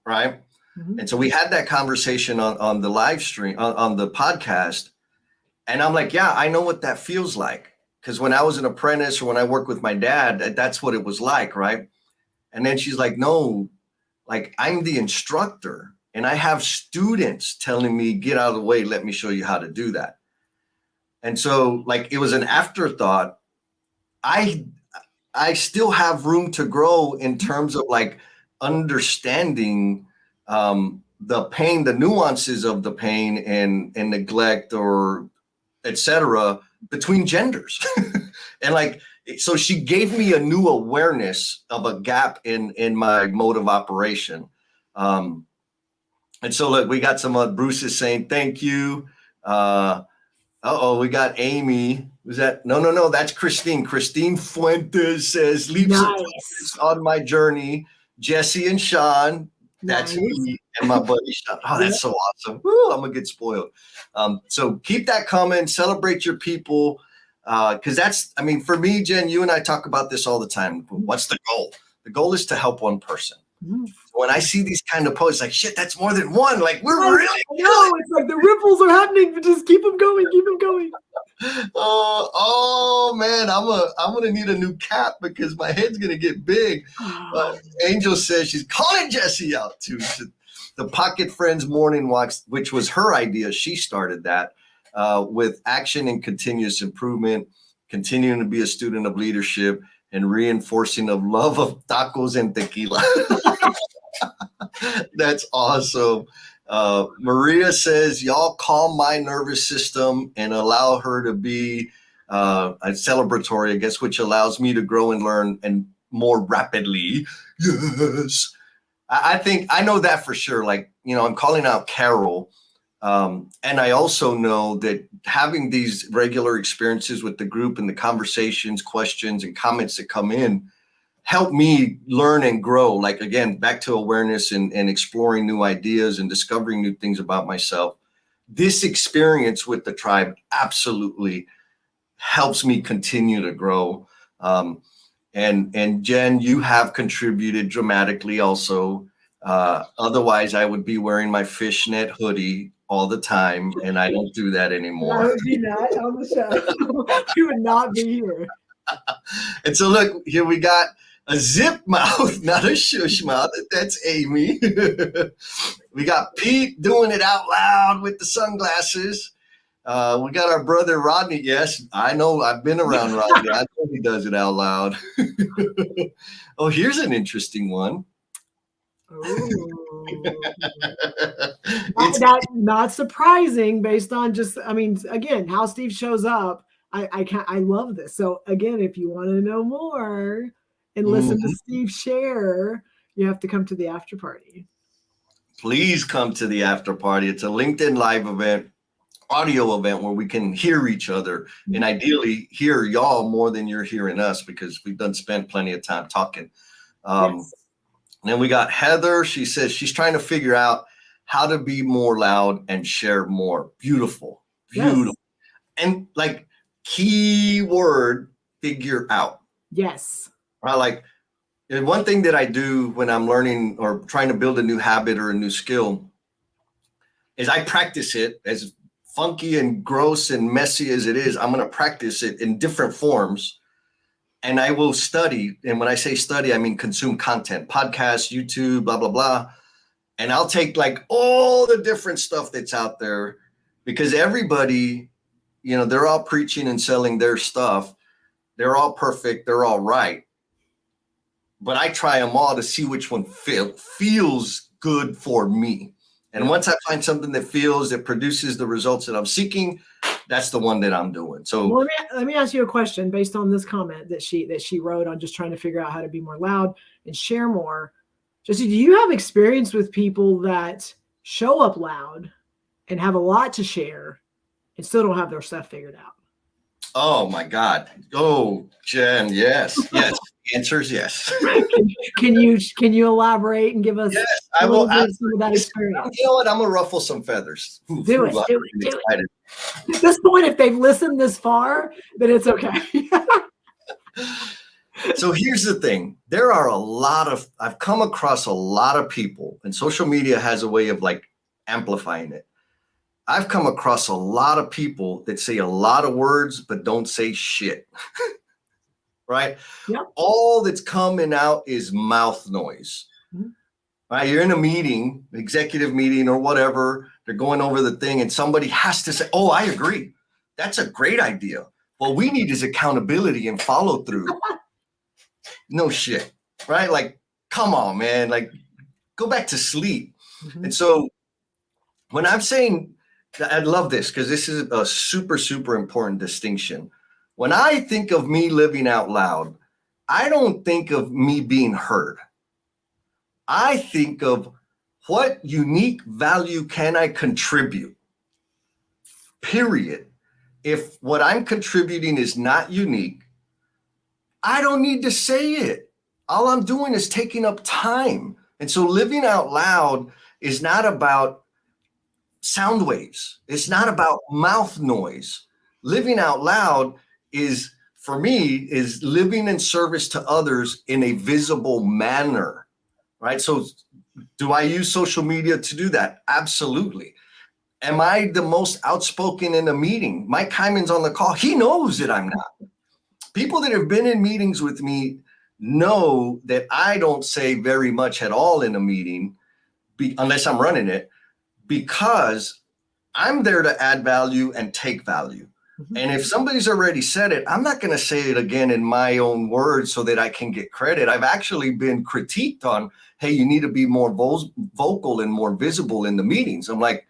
right? Mm-hmm. And so we had that conversation on the live stream, on the podcast. And I'm like, yeah, I know what that feels like. Because when I was an apprentice or when I worked with my dad, that's what it was like, right? And then she's like, no, like I'm the instructor and I have students telling me, get out of the way, let me show you how to do that. And so like it was an afterthought. I still have room to grow in terms of like understanding the pain, the nuances of the pain and neglect or et cetera between genders. And like, so she gave me a new awareness of a gap in my mode of operation. And so look, we got some Bruce is saying thank you. We got Amy. Was that no, that's Christine. Christine Fuentes says leaps and bounds on my journey. Jesse and Sean, that's me and my buddy Sean. Oh, that's so awesome. Woo, I'm gonna get spoiled. So keep that coming, celebrate your people. Because for me, Jen, you and I talk about this all the time. What's the goal? The goal is to help one person. When I see these kind of posts, like, shit, that's more than one. Like, we're really good. It's like the ripples are happening, but just keep them going, keep them going. Oh man, I'm gonna need a new cap because my head's gonna get big. Angel says she's calling Jesse out too. The Pocket Friends Morning Walks, which was her idea. She started that with action and continuous improvement, continuing to be a student of leadership, and reinforcing of love of tacos and tequila. That's awesome. Maria says, y'all calm my nervous system and allow her to be a celebratory, I guess, which allows me to grow and learn and more rapidly. Yes. I think I know that for sure. Like, I'm calling out Carol. And I also know that having these regular experiences with the group and the conversations, questions, and comments that come in help me learn and grow. Like, again, back to awareness and exploring new ideas and discovering new things about myself. This experience with the tribe absolutely helps me continue to grow. And Jen, you have contributed dramatically also. Otherwise, I would be wearing my fishnet hoodie all the time, and I don't do that anymore. I would be not on the show. You would not be here. And so look, here we got a zip mouth, not a shush mouth. That's Amy. We got Pete doing it out loud with the sunglasses. We got our brother Rodney. Yes, I know. I've been around Rodney. I know he does it out loud. Oh, here's an interesting one. That's not surprising based on just, again, how Steve shows up. I love this. So again, if you want to know more and listen to Steve share, you have to come to the after party. Please come to the after party. It's a LinkedIn Live event, audio event where we can hear each other and ideally hear y'all more than you're hearing us because we've spent plenty of time talking. Yes. And then we got Heather. She says she's trying to figure out how to be more loud and share more. Beautiful. Yes. And like key word, figure out. Yes. Right. Like one thing that I do when I'm learning or trying to build a new habit or a new skill is I practice it. As funky and gross and messy as it is, I'm going to practice it in different forms. And I will study. And when I say study, I mean consume content, podcasts, YouTube, blah, blah, blah. And I'll take like all the different stuff that's out there because everybody, they're all preaching and selling their stuff. They're all perfect. They're all right. But I try them all to see which one feels good for me. And once I find something that produces the results that I'm seeking, that's the one that I'm doing. So let me ask you a question based on this comment that she wrote on just trying to figure out how to be more loud and share more. Jesse, do you have experience with people that show up loud and have a lot to share and still don't have their stuff figured out? Oh my God. Oh, Jen, yes. Yes. The answer is yes. Can you elaborate and give us I will, some of that experience? You know what? I'm gonna ruffle some feathers. Do it. At this point, if they've listened this far, then it's okay. So here's the thing. I've come across a lot of people, and social media has a way of like amplifying it. I've come across a lot of people that say a lot of words, but don't say shit. Right? Yep. All that's coming out is mouth noise. Mm-hmm. Right? You're in a meeting, executive meeting or whatever. They're going over the thing and somebody has to say, oh, I agree. That's a great idea. What we need is accountability and follow through. No shit. Right? Like, come on, man. Like, go back to sleep. Mm-hmm. And so when I'm saying, I love this because this is a super, super important distinction. When I think of me living out loud, I don't think of me being heard. I think of what unique value can I contribute? Period. If what I'm contributing is not unique, I don't need to say it. All I'm doing is taking up time. And so living out loud is not about sound waves. It's not about mouth noise. Living out loud is, for me, is living in service to others in a visible manner, right? So do I use social media to do that? Absolutely. Am I the most outspoken in a meeting? Mike Hyman's on the call. He knows that I'm not. People that have been in meetings with me know that I don't say very much at all in a meeting, unless I'm running it, because I'm there to add value and take value. Mm-hmm. And if somebody's already said it, I'm not going to say it again in my own words so that I can get credit. I've actually been critiqued on, hey, you need to be more vocal and more visible in the meetings. I'm like,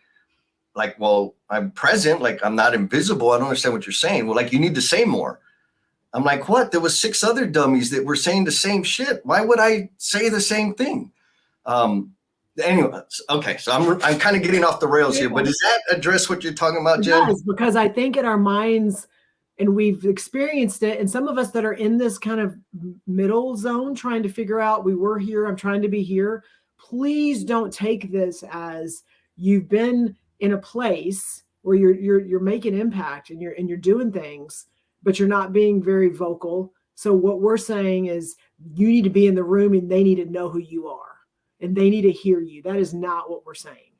well, I'm present, like I'm not invisible. I don't understand what you're saying. Well, like you need to say more. I'm like, what? There was 6 other dummies that were saying the same shit. Why would I say the same thing? Anyway, okay, so I'm kind of getting off the rails here, but does that address what you're talking about, Jen? It does, because I think in our minds, and we've experienced it, and some of us that are in this kind of middle zone trying to figure out, we were here, I'm trying to be here. Please don't take this as you've been in a place where you're making impact and you're doing things, but you're not being very vocal. So what we're saying is you need to be in the room and they need to know who you are and they need to hear you. That is not what we're saying.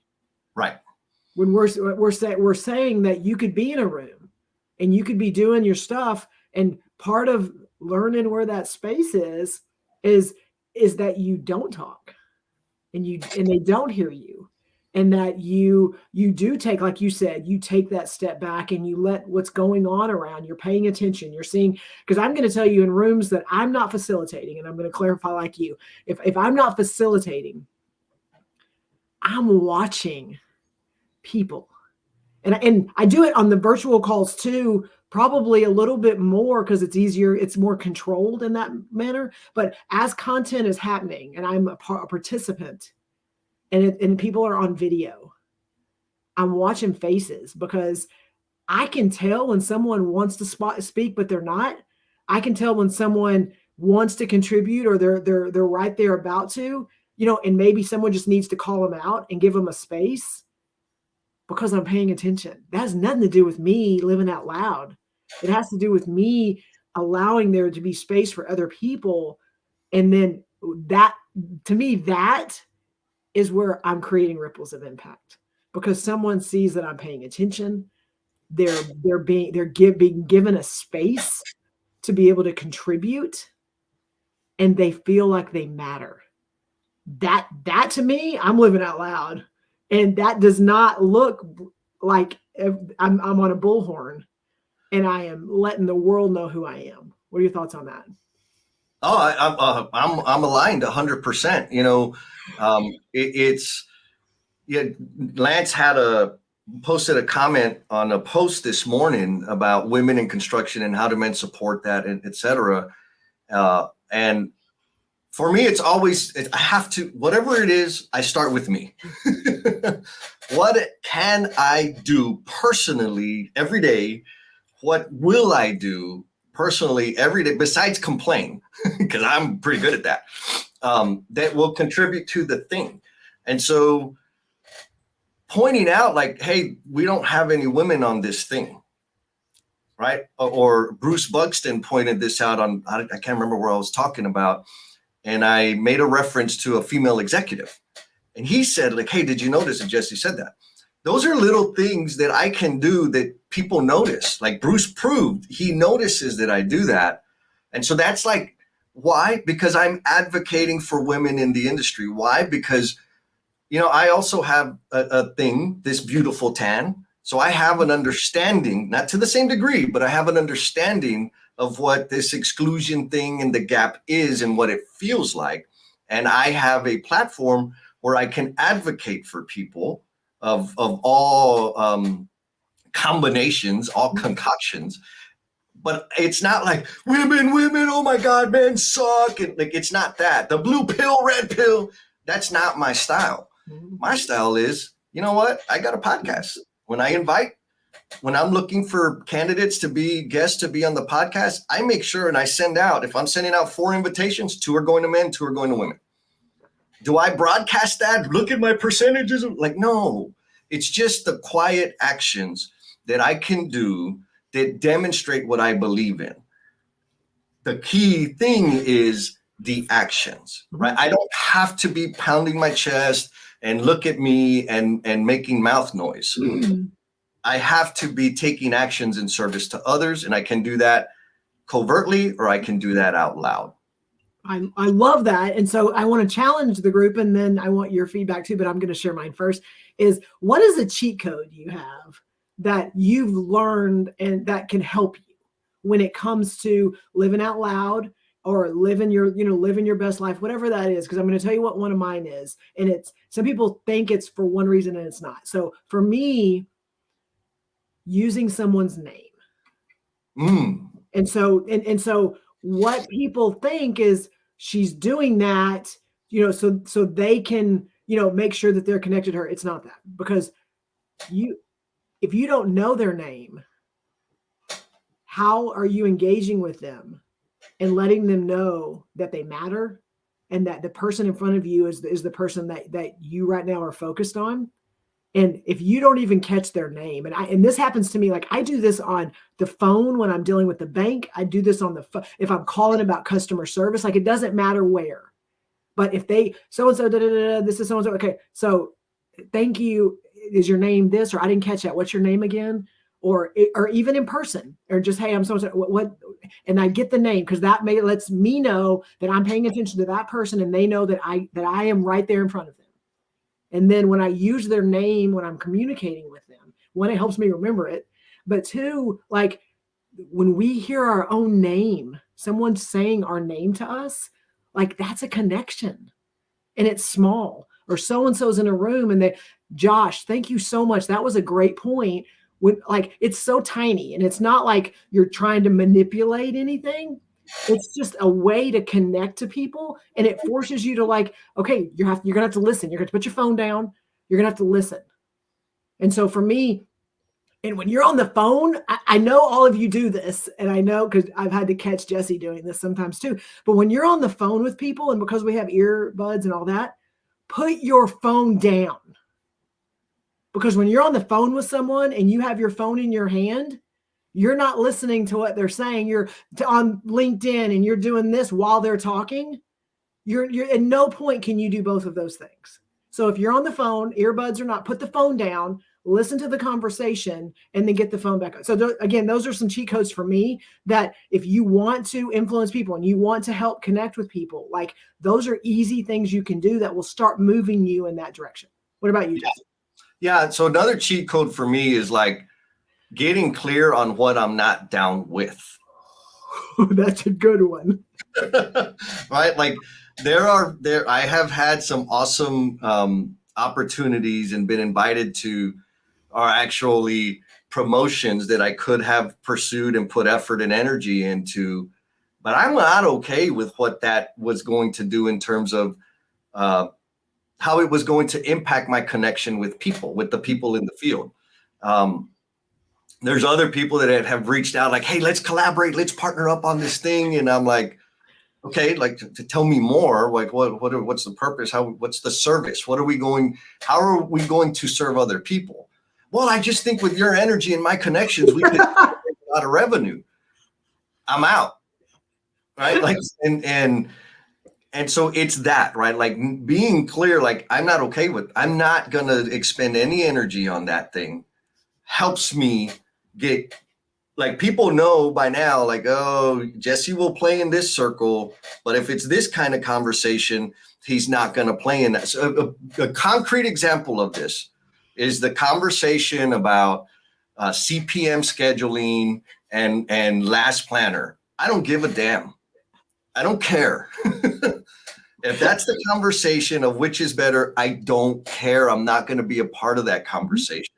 Right. When we're saying that you could be in a room and you could be doing your stuff, and part of learning where that space is that you don't talk and they don't hear you. And that you do take, like you said, you take that step back and you let what's going on around, you're paying attention, you're seeing, because I'm going to tell you in rooms that I'm not facilitating, and I'm going to clarify like you, if I'm not facilitating, I'm watching people. And I do it on the virtual calls too, probably a little bit more because it's easier, it's more controlled in that manner. But as content is happening and I'm a participant, and people are on video, I'm watching faces, because I can tell when someone wants to speak, but they're not. I can tell when someone wants to contribute or they're right there about to, and maybe someone just needs to call them out and give them a space because I'm paying attention. That has nothing to do with me living out loud. It has to do with me allowing there to be space for other people. And then that, to me, that is where I'm creating ripples of impact, because someone sees that I'm paying attention. They're being given a space to be able to contribute, and they feel like they matter. That to me, I'm living out loud, and that does not look like I'm on a bullhorn and I am letting the world know who I am. What are your thoughts on that? Oh, I'm aligned 100%. Lance posted a comment on a post this morning about women in construction and how do men support that, and et cetera. And for me, it's always, I have to, whatever it is, I start with me. What can I do personally every day? What will I do personally every day besides complain? Because I'm pretty good at that. That will contribute to the thing. And so pointing out like, hey, we don't have any women on this thing, right? Or Bruce Buxton pointed this out on, I can't remember where I was talking about. And I made a reference to a female executive. And he said like, hey, did you notice? And Jesse said that. Those are little things that I can do that people notice. Like Bruce proved, he notices that I do that. And so that's like, why? Because I'm advocating for women in the industry. Why? Because, I also have a thing, this beautiful tan. So I have an understanding, not to the same degree, but I have an understanding of what this exclusion thing and the gap is and what it feels like. And I have a platform where I can advocate for people of all combinations, all concoctions. But it's not like women, oh my God, men suck. And like, it's not that. The blue pill, red pill, that's not my style. My style is, you know what? I got a podcast. When I'm looking for candidates to be guests to be on the podcast, I make sure and I send out, if I'm sending out 4 invitations, 2 are going to men, 2 are going to women. Do I broadcast that? Look at my percentages. Like, no, it's just the quiet actions that I can do that demonstrate what I believe in. The key thing is the actions, right? I don't have to be pounding my chest and look at me and making mouth noise. I have to be taking actions in service to others, and I can do that covertly or I can do that out loud. I love that. And so I want to challenge the group, and then I want your feedback too, but I'm going to share mine first. Is what is a cheat code you have that you've learned and that can help you when it comes to living out loud or living your best life, whatever that is? Because I'm going to tell you what one of mine is. And it's, some people think it's for one reason and it's not. So for me, using someone's name. And so what people think is she's doing that, so they can, make sure that they're connected to her. It's not that, because if you don't know their name, how are you engaging with them and letting them know that they matter and that the person in front of you is the person that you right now are focused on? And if you don't even catch their name, and this happens to me, like I do this on the phone when I'm dealing with the bank. I do this on the phone if I'm calling about customer service. Like, it doesn't matter where, but if they so-and-so, this is so-and-so. Okay, so thank you. Is your name this? Or I didn't catch that. What's your name again? Or even in person, or just, hey, I'm so-and-so. What? And I get the name, because that lets me know that I'm paying attention to that person, and they know that I am right there in front of them. And then when I use their name, when I'm communicating with them, one, it helps me remember it. But two, like when we hear our own name, someone saying our name to us, like that's a connection, and it's small. Or so-and-so's in a room and Josh, thank you so much. That was a great point. When, like, it's so tiny, and it's not like you're trying to manipulate anything. It's just a way to connect to people, and it forces you to, like, okay, you're gonna have to listen. You're gonna have to put your phone down. You're gonna have to listen. And so for me, and when you're on the phone, I know all of you do this, and I know because I've had to catch Jesse doing this sometimes too. But when you're on the phone with people, and because we have earbuds and all that, put your phone down. Because when you're on the phone with someone and you have your phone in your hand, you're not listening to what they're saying. You're on LinkedIn and you're doing this while they're talking. You're at no point can you do both of those things. So if you're on the phone, earbuds or not, put the phone down, listen to the conversation, and then get the phone back on. So again, those are some cheat codes for me that if you want to influence people and you want to help connect with people, like those are easy things you can do that will start moving you in that direction. What about you, Jesse? Yeah. So another cheat code for me is like getting clear on what I'm not down with. That's a good one. Right? Like I have had some awesome opportunities and been invited to are actually promotions that I could have pursued and put effort and energy into, but I'm not okay with what that was going to do in terms of how it was going to impact my connection with people, with the people in the field. There's other people that have reached out like, hey, let's collaborate, let's partner up on this thing. And I'm like, okay, like to tell me more, like what's the purpose? What's the service? How are we going to serve other people? Well, I just think with your energy and my connections, we could generate a lot of revenue. I'm out. Right. Like, and so it's that, right? Like being clear, like I'm not going to expend any energy on that thing helps me get, like, people know by now, like, oh, Jesse will play in this circle, but if it's this kind of conversation, he's not going to play in that. So a concrete example of this is the conversation about CPM scheduling and last planner. I don't give a damn. I don't care. If that's the conversation of which is better, I don't care. I'm not going to be a part of that conversation,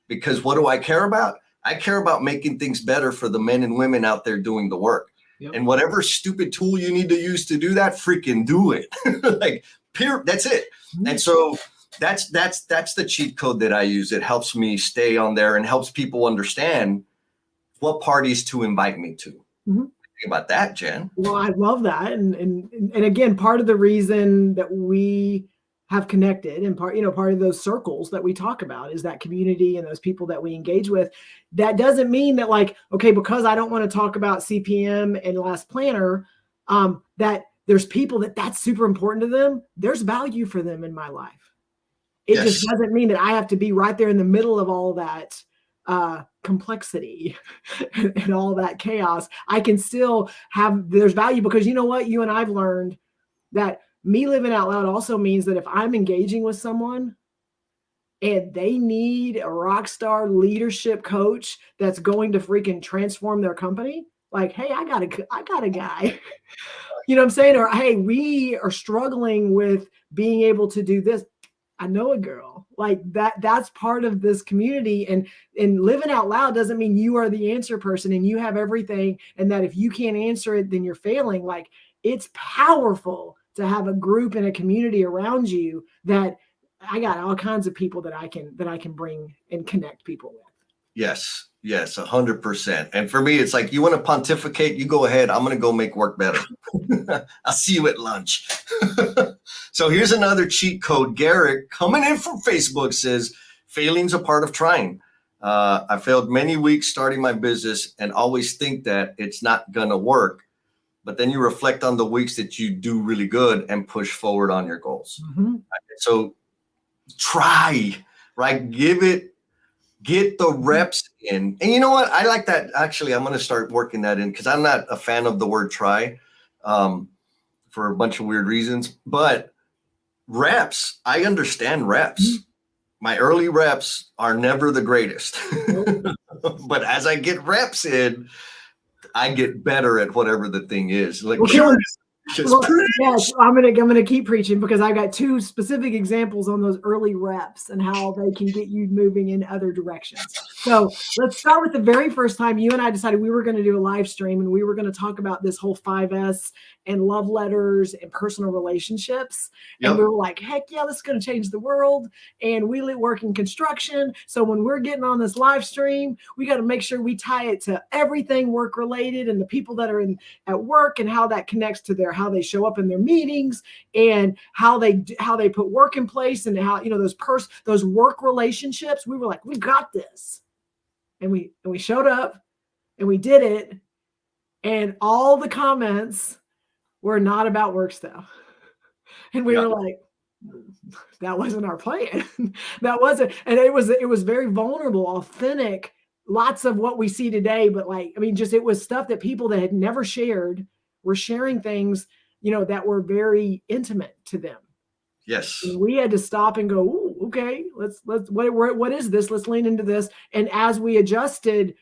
because what do I care about? I care about making things better for the men and women out there doing the work. Yep. And whatever stupid tool you need to use to do that, freaking do it. Like, that's it. And so that's the cheat code that I use. It helps me stay on there and helps people understand what parties to invite me to. Mm-hmm. Think about that, Jen. Well, I love that. And again, part of the reason that we have connected and part of those circles that we talk about is that community and those people that we engage with. That doesn't mean that like, okay, because I don't want to talk about CPM and Last Planner, that there's people that's super important to them. There's value for them in my life. It just doesn't mean that I have to be right there in the middle of all that complexity and all that chaos. I can still there's value because you know what? You and I've learned that me living out loud also means that if I'm engaging with someone and they need a rock star leadership coach that's going to freaking transform their company, like, hey, I got a guy. You know what I'm saying? Or, hey, we are struggling with being able to do this. I know a girl like that's part of this community, and living out loud doesn't mean you are the answer person and you have everything. And that if you can't answer it, then you're failing. Like, it's powerful to have a group and a community around you that I got all kinds of people that I can bring and connect people with. Yes, 100%. And for me, it's like, you want to pontificate, you go ahead. I'm going to go make work better. I'll see you at lunch. So here's another cheat code. Garrett, coming in from Facebook, says, failing's a part of trying. I failed many weeks starting my business and always think that it's not going to work. But then you reflect on the weeks that you do really good and push forward on your goals. Mm-hmm. So try, right? Get the reps in. And you know what? I like that. Actually, I'm going to start working that in because I'm not a fan of the word try for a bunch of weird reasons. But reps, I understand reps. Mm-hmm. My early reps are never the greatest. But as I get reps in, I get better at whatever the thing is. Like, yes, I'm gonna keep preaching because I got two specific examples on those early reps and how they can get you moving in other directions. So let's start with the very first time you and I decided we were going to do a live stream and we were going to talk about this whole 5S and love letters and personal relationships. Yep. And we were like, heck yeah, this is going to change the world. And we work in construction. So when we're getting on this live stream, we got to make sure we tie it to everything work related and the people that are at work and how that connects to how they show up in their meetings and how they put work in place and how, those work relationships. We were like, we got this. And we showed up and we did it. And all the comments were not about work stuff. And we were like, that wasn't our plan. That wasn't. And it was very vulnerable, authentic, lots of what we see today. But it was stuff that people that had never shared were sharing things, that were very intimate to them. Yes. And we had to stop and go, ooh, okay, let's what is this? Let's lean into this. And as we adjusted,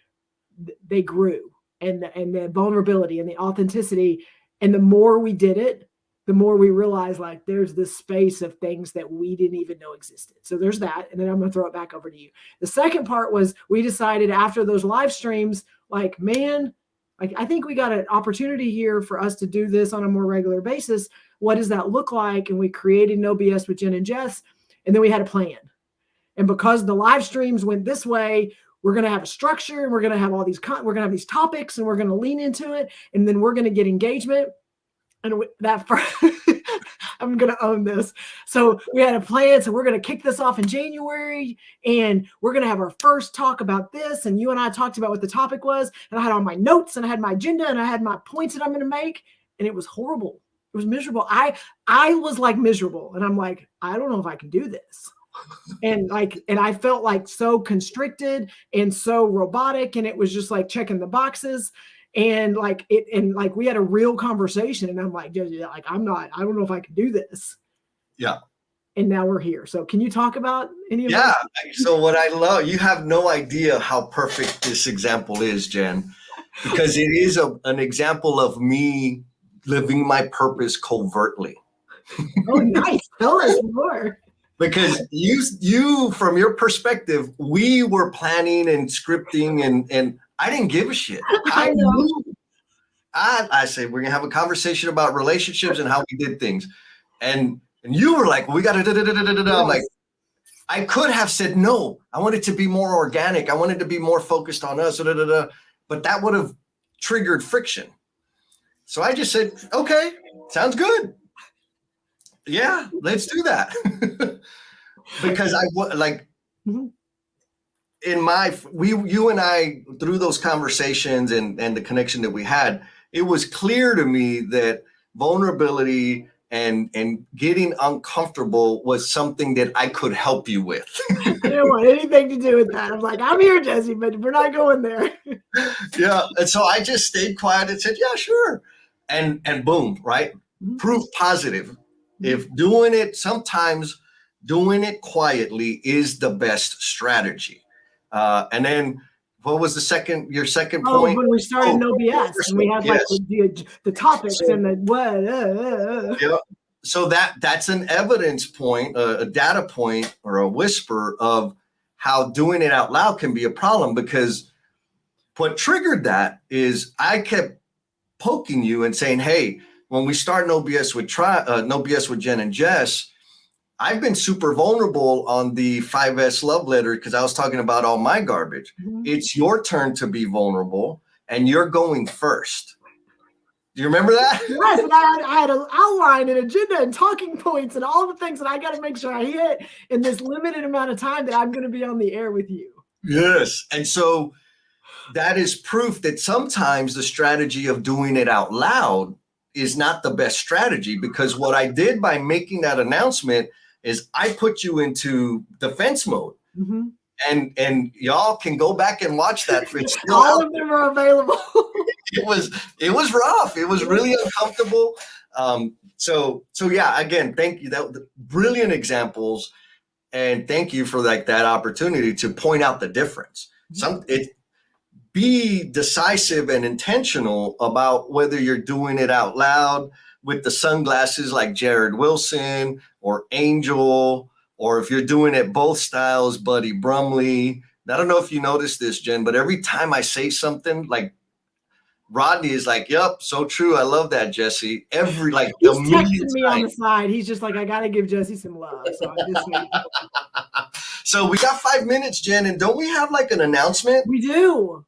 they grew, and the vulnerability and the authenticity. And the more we did it, the more we realized like there's this space of things that we didn't even know existed. So there's that. And then I'm going to throw it back over to you. The second part was we decided after those live streams, like, man, I think we got an opportunity here for us to do this on a more regular basis. What does that look like? And we created NoBS with Jen and Jess, and then we had a plan. And because the live streams went this way, we're going to have a structure, and we're going to have all these, we're going to have these topics, and we're going to lean into it, and then we're going to get engagement. And I'm going to own this. So we had a plan. So we're going to kick this off in January, and we're going to have our first talk about this. And you and I talked about what the topic was, and I had all my notes, and I had my agenda, and I had my points that I'm going to make. And it was horrible. It was miserable. I was like miserable, and I'm like, I don't know if I can do this. And I felt like so constricted and so robotic, and it was just like checking the boxes. And we had a real conversation, and I'm like, I don't know if I can do this. Yeah. And now we're here. So can you talk about any of that? Yeah. So what I love, you have no idea how perfect this example is, Jen, because it is an example of me living my purpose covertly. Oh, nice. Tell us more. Because you, from your perspective, we were planning and scripting and I didn't give a shit. I said, we're going to have a conversation about relationships and how we did things. And you were like, we got to, I'm like, I could have said, no, I want it to be more organic. I wanted to be more focused on us, but that would have triggered friction. So I just said, okay, sounds good. Yeah, let's do that. Because you and I, through those conversations and the connection that we had, it was clear to me that vulnerability and getting uncomfortable was something that I could help you with. I didn't want anything to do with that. I'm like, I'm here, Jesse, but we're not going there. Yeah. And so I just stayed quiet and said, yeah, sure. And boom, right? Proof positive. If sometimes doing it quietly is the best strategy. And then what was your second point? When we started NoBS, and we had the topics and the what. Yeah. So that's an evidence point, a data point, or a whisper of how doing it out loud can be a problem, because what triggered that is I kept poking you and saying, hey, when we start NoBS with Jen and Jess, I've been super vulnerable on the 5S love letter because I was talking about all my garbage. It's your turn to be vulnerable, and you're going first. Do you remember that? Yes, and I had an outline and agenda and talking points and all the things that I got to make sure I hit in this limited amount of time that I'm going to be on the air with you. Yes. And so that is proof that sometimes the strategy of doing it out loud is not the best strategy, because what I did by making that announcement is I put you into defense mode. And y'all can go back and watch that. It's still all of them are available. It was rough. It was really uncomfortable. So yeah, again, thank you. That brilliant examples, and thank you for that opportunity to point out the difference. Be decisive and intentional about whether you're doing it out loud with the sunglasses like Jared Wilson or Angel, or if you're doing it both styles, Buddy Brumley. I don't know if you noticed this, Jen, but every time I say something, like Rodney is like, yep, so true. I love that, Jesse. He's texting me on the side. He's just like, I got to give Jesse some love. So I'm just like, so we got 5 minutes, Jen, and don't we have like an announcement? We do.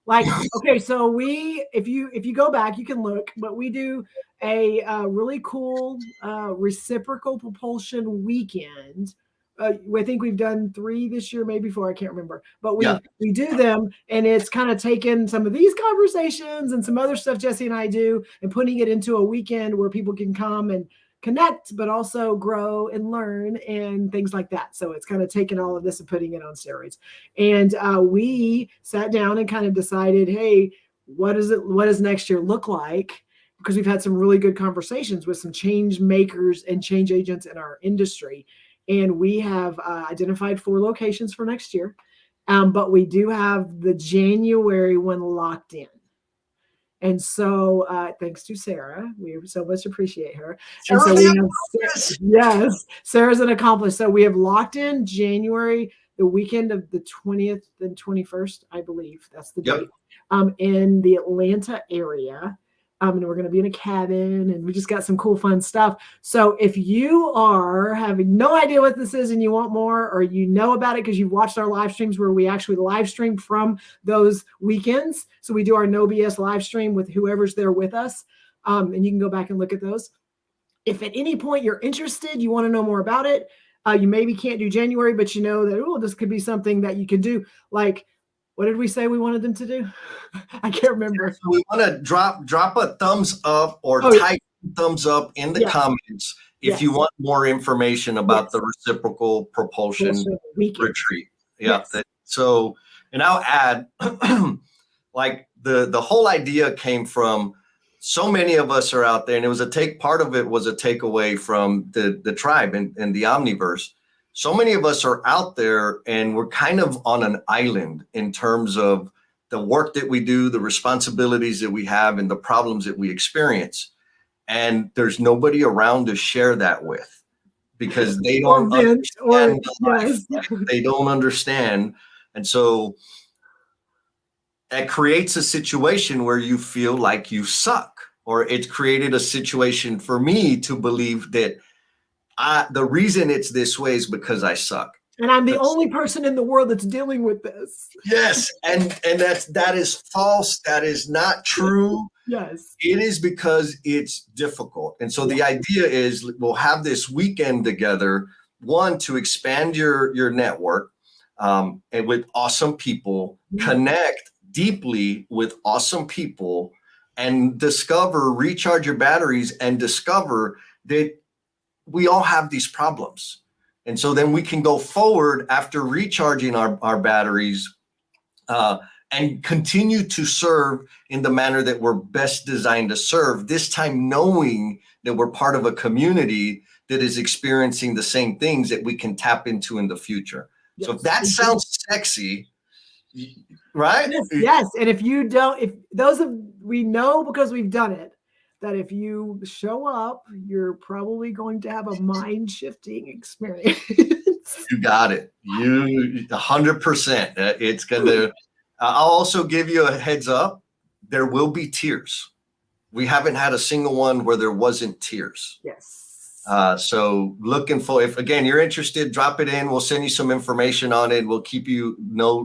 Okay, so if you go back, you can look, but we do a really cool reciprocal propulsion weekend. I think we've done 3 this year, maybe 4, I can't remember, but we do them, and it's kind of taken some of these conversations and some other stuff Jesse and I do and putting it into a weekend where people can come and connect, but also grow and learn and things like that. So it's kind of taking all of this and putting it on steroids. And we sat down and kind of decided, hey, what does next year look like? Because we've had some really good conversations with some change makers and change agents in our industry. And we have identified 4 locations for next year. But we do have the January one locked in. And so thanks to Sarah, we so much appreciate her. And so we have, yes, Sarah's an accomplice. So we have locked in January, the weekend of the 20th and 21st, I believe. That's the date. In the Atlanta area. And we're going to be in a cabin, and we just got some cool, fun stuff. So if you are having no idea what this is and you want more, or you know about it because you've watched our live streams where we actually live stream from those weekends. So we do our NoBS live stream with whoever's there with us. And you can go back and look at those. If at any point you're interested, you want to know more about it, you maybe can't do January, but you know that, this could be something that you could do. Like, what did we say we wanted them to do? I can't remember. So we want to drop a thumbs up or type thumbs up in the comments if you want more information about the reciprocal propulsion retreat. Yeah. So, and I'll add, like the whole idea came from so many of us are out there, and it was part of it was a takeaway from the tribe and the Omniverse. So many of us are out there, and we're kind of on an island in terms of the work that we do, the responsibilities that we have, and the problems that we experience. And there's nobody around to share that with, because they don't understand. They don't understand. And so it creates a situation where you feel like you suck, or it's created a situation for me to believe that the reason it's this way is because I suck. And I'm the only person in the world that's dealing with this. Yes. And that is false. That is not true. Yes. It is because it's difficult. And so the idea is we'll have this weekend together, one, to expand your network and with awesome people, connect deeply with awesome people, and recharge your batteries and discover that we all have these problems. And so then we can go forward after recharging our batteries and continue to serve in the manner that we're best designed to serve, this time knowing that we're part of a community that is experiencing the same things that we can tap into in the future. Yes. So if that sounds sexy, right? Yes. And if you don't, we know because we've done it, that if you show up, you're probably going to have a mind-shifting experience. You got it. 100%. It's going to, I'll also give you a heads up. There will be tears. We haven't had a single one where there wasn't tears. Yes. So looking for, if again, you're interested, drop it in. We'll send you some information on it. We'll keep you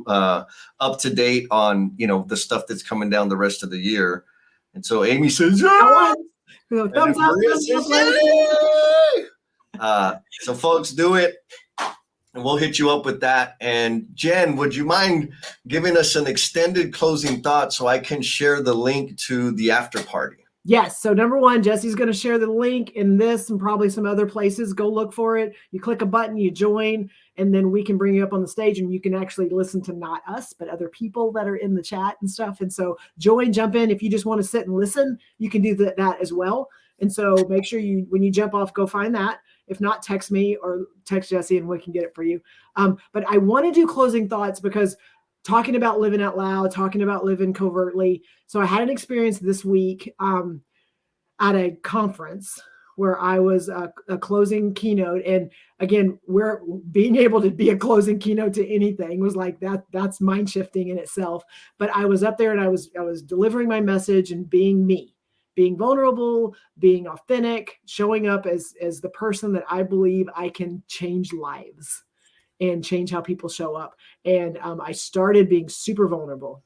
up to date on, the stuff that's coming down the rest of the year. And so Amy says, yeah! Thumbs up. So folks, do it. And we'll hit you up with that. And Jen, would you mind giving us an extended closing thought so I can share the link to the after party? Yes. So number one, Jesse's going to share the link in this and probably some other places. Go look for it. You click a button, you join, and then we can bring you up on the stage and you can actually listen to not us, but other people that are in the chat and stuff. And so join, jump in. If you just want to sit and listen, you can do that as well. And so make sure when you jump off, go find that. If not, text me or text Jesse and we can get it for you. But I want to do closing thoughts because talking about living out loud, talking about living covertly. So I had an experience this week at a conference where I was a closing keynote. And again, we're being able to be a closing keynote to anything was like that's mind shifting in itself. But I was up there and I was delivering my message and being me, being vulnerable, being authentic, showing up as the person that I believe I can change lives and change how people show up. And I started being super vulnerable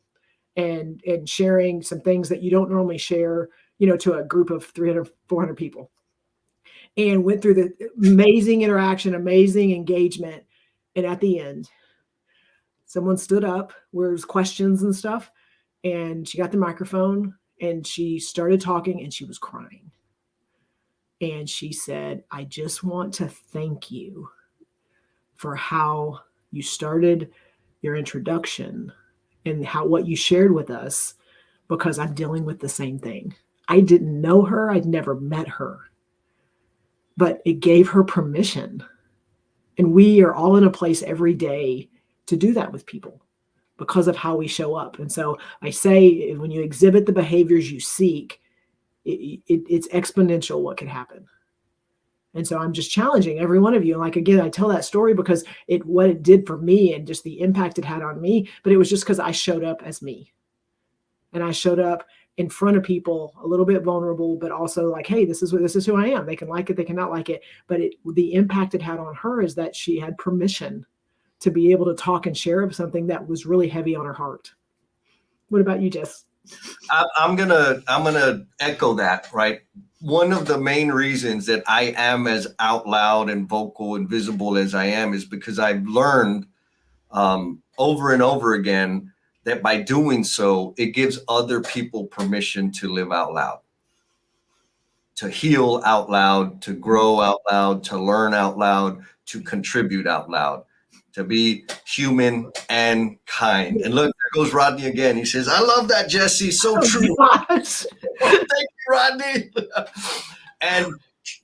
and sharing some things that you don't normally share, to a group of 300, 400 people. And went through the amazing interaction, amazing engagement. And at the end, someone stood up where there's questions and stuff. And she got the microphone and she started talking and she was crying. And she said, I just want to thank you for how you started your introduction and what you shared with us, because I'm dealing with the same thing. I didn't know her. I'd never met her, but it gave her permission. And we are all in a place every day to do that with people because of how we show up. And so I say, when you exhibit the behaviors you seek, it's exponential what can happen. And so I'm just challenging every one of you. And like, again, I tell that story because what it did for me and just the impact it had on me, but it was just because I showed up as me. And I showed up in front of people a little bit vulnerable, but also like, hey, this is who I am. They can like it, they cannot like it. But the impact it had on her is that she had permission to be able to talk and share of something that was really heavy on her heart. What about you, Jess? I'm gonna echo that, right? One of the main reasons that I am as out loud and vocal and visible as I am is because I've learned over and over again that by doing so, it gives other people permission to live out loud, to heal out loud, to grow out loud, to learn out loud, to contribute out loud, to be human and kind. And look, there goes Rodney again. He says, I love that, Jesse. So true. Thank you, Rodney. And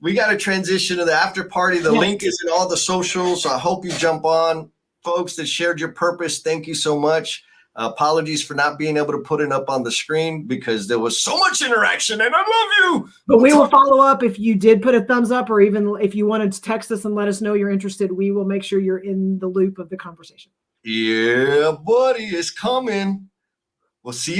we got to transition to the after party. The link is in all the socials. So I hope you jump on. Folks that shared your purpose, thank you so much. Apologies for not being able to put it up on the screen because there was so much interaction and I love you. But we will follow up if you did put a thumbs up, or even if you wanted to text us and let us know you're interested. We will make sure you're in the loop of the conversation. Yeah, buddy, it's coming. We'll see you.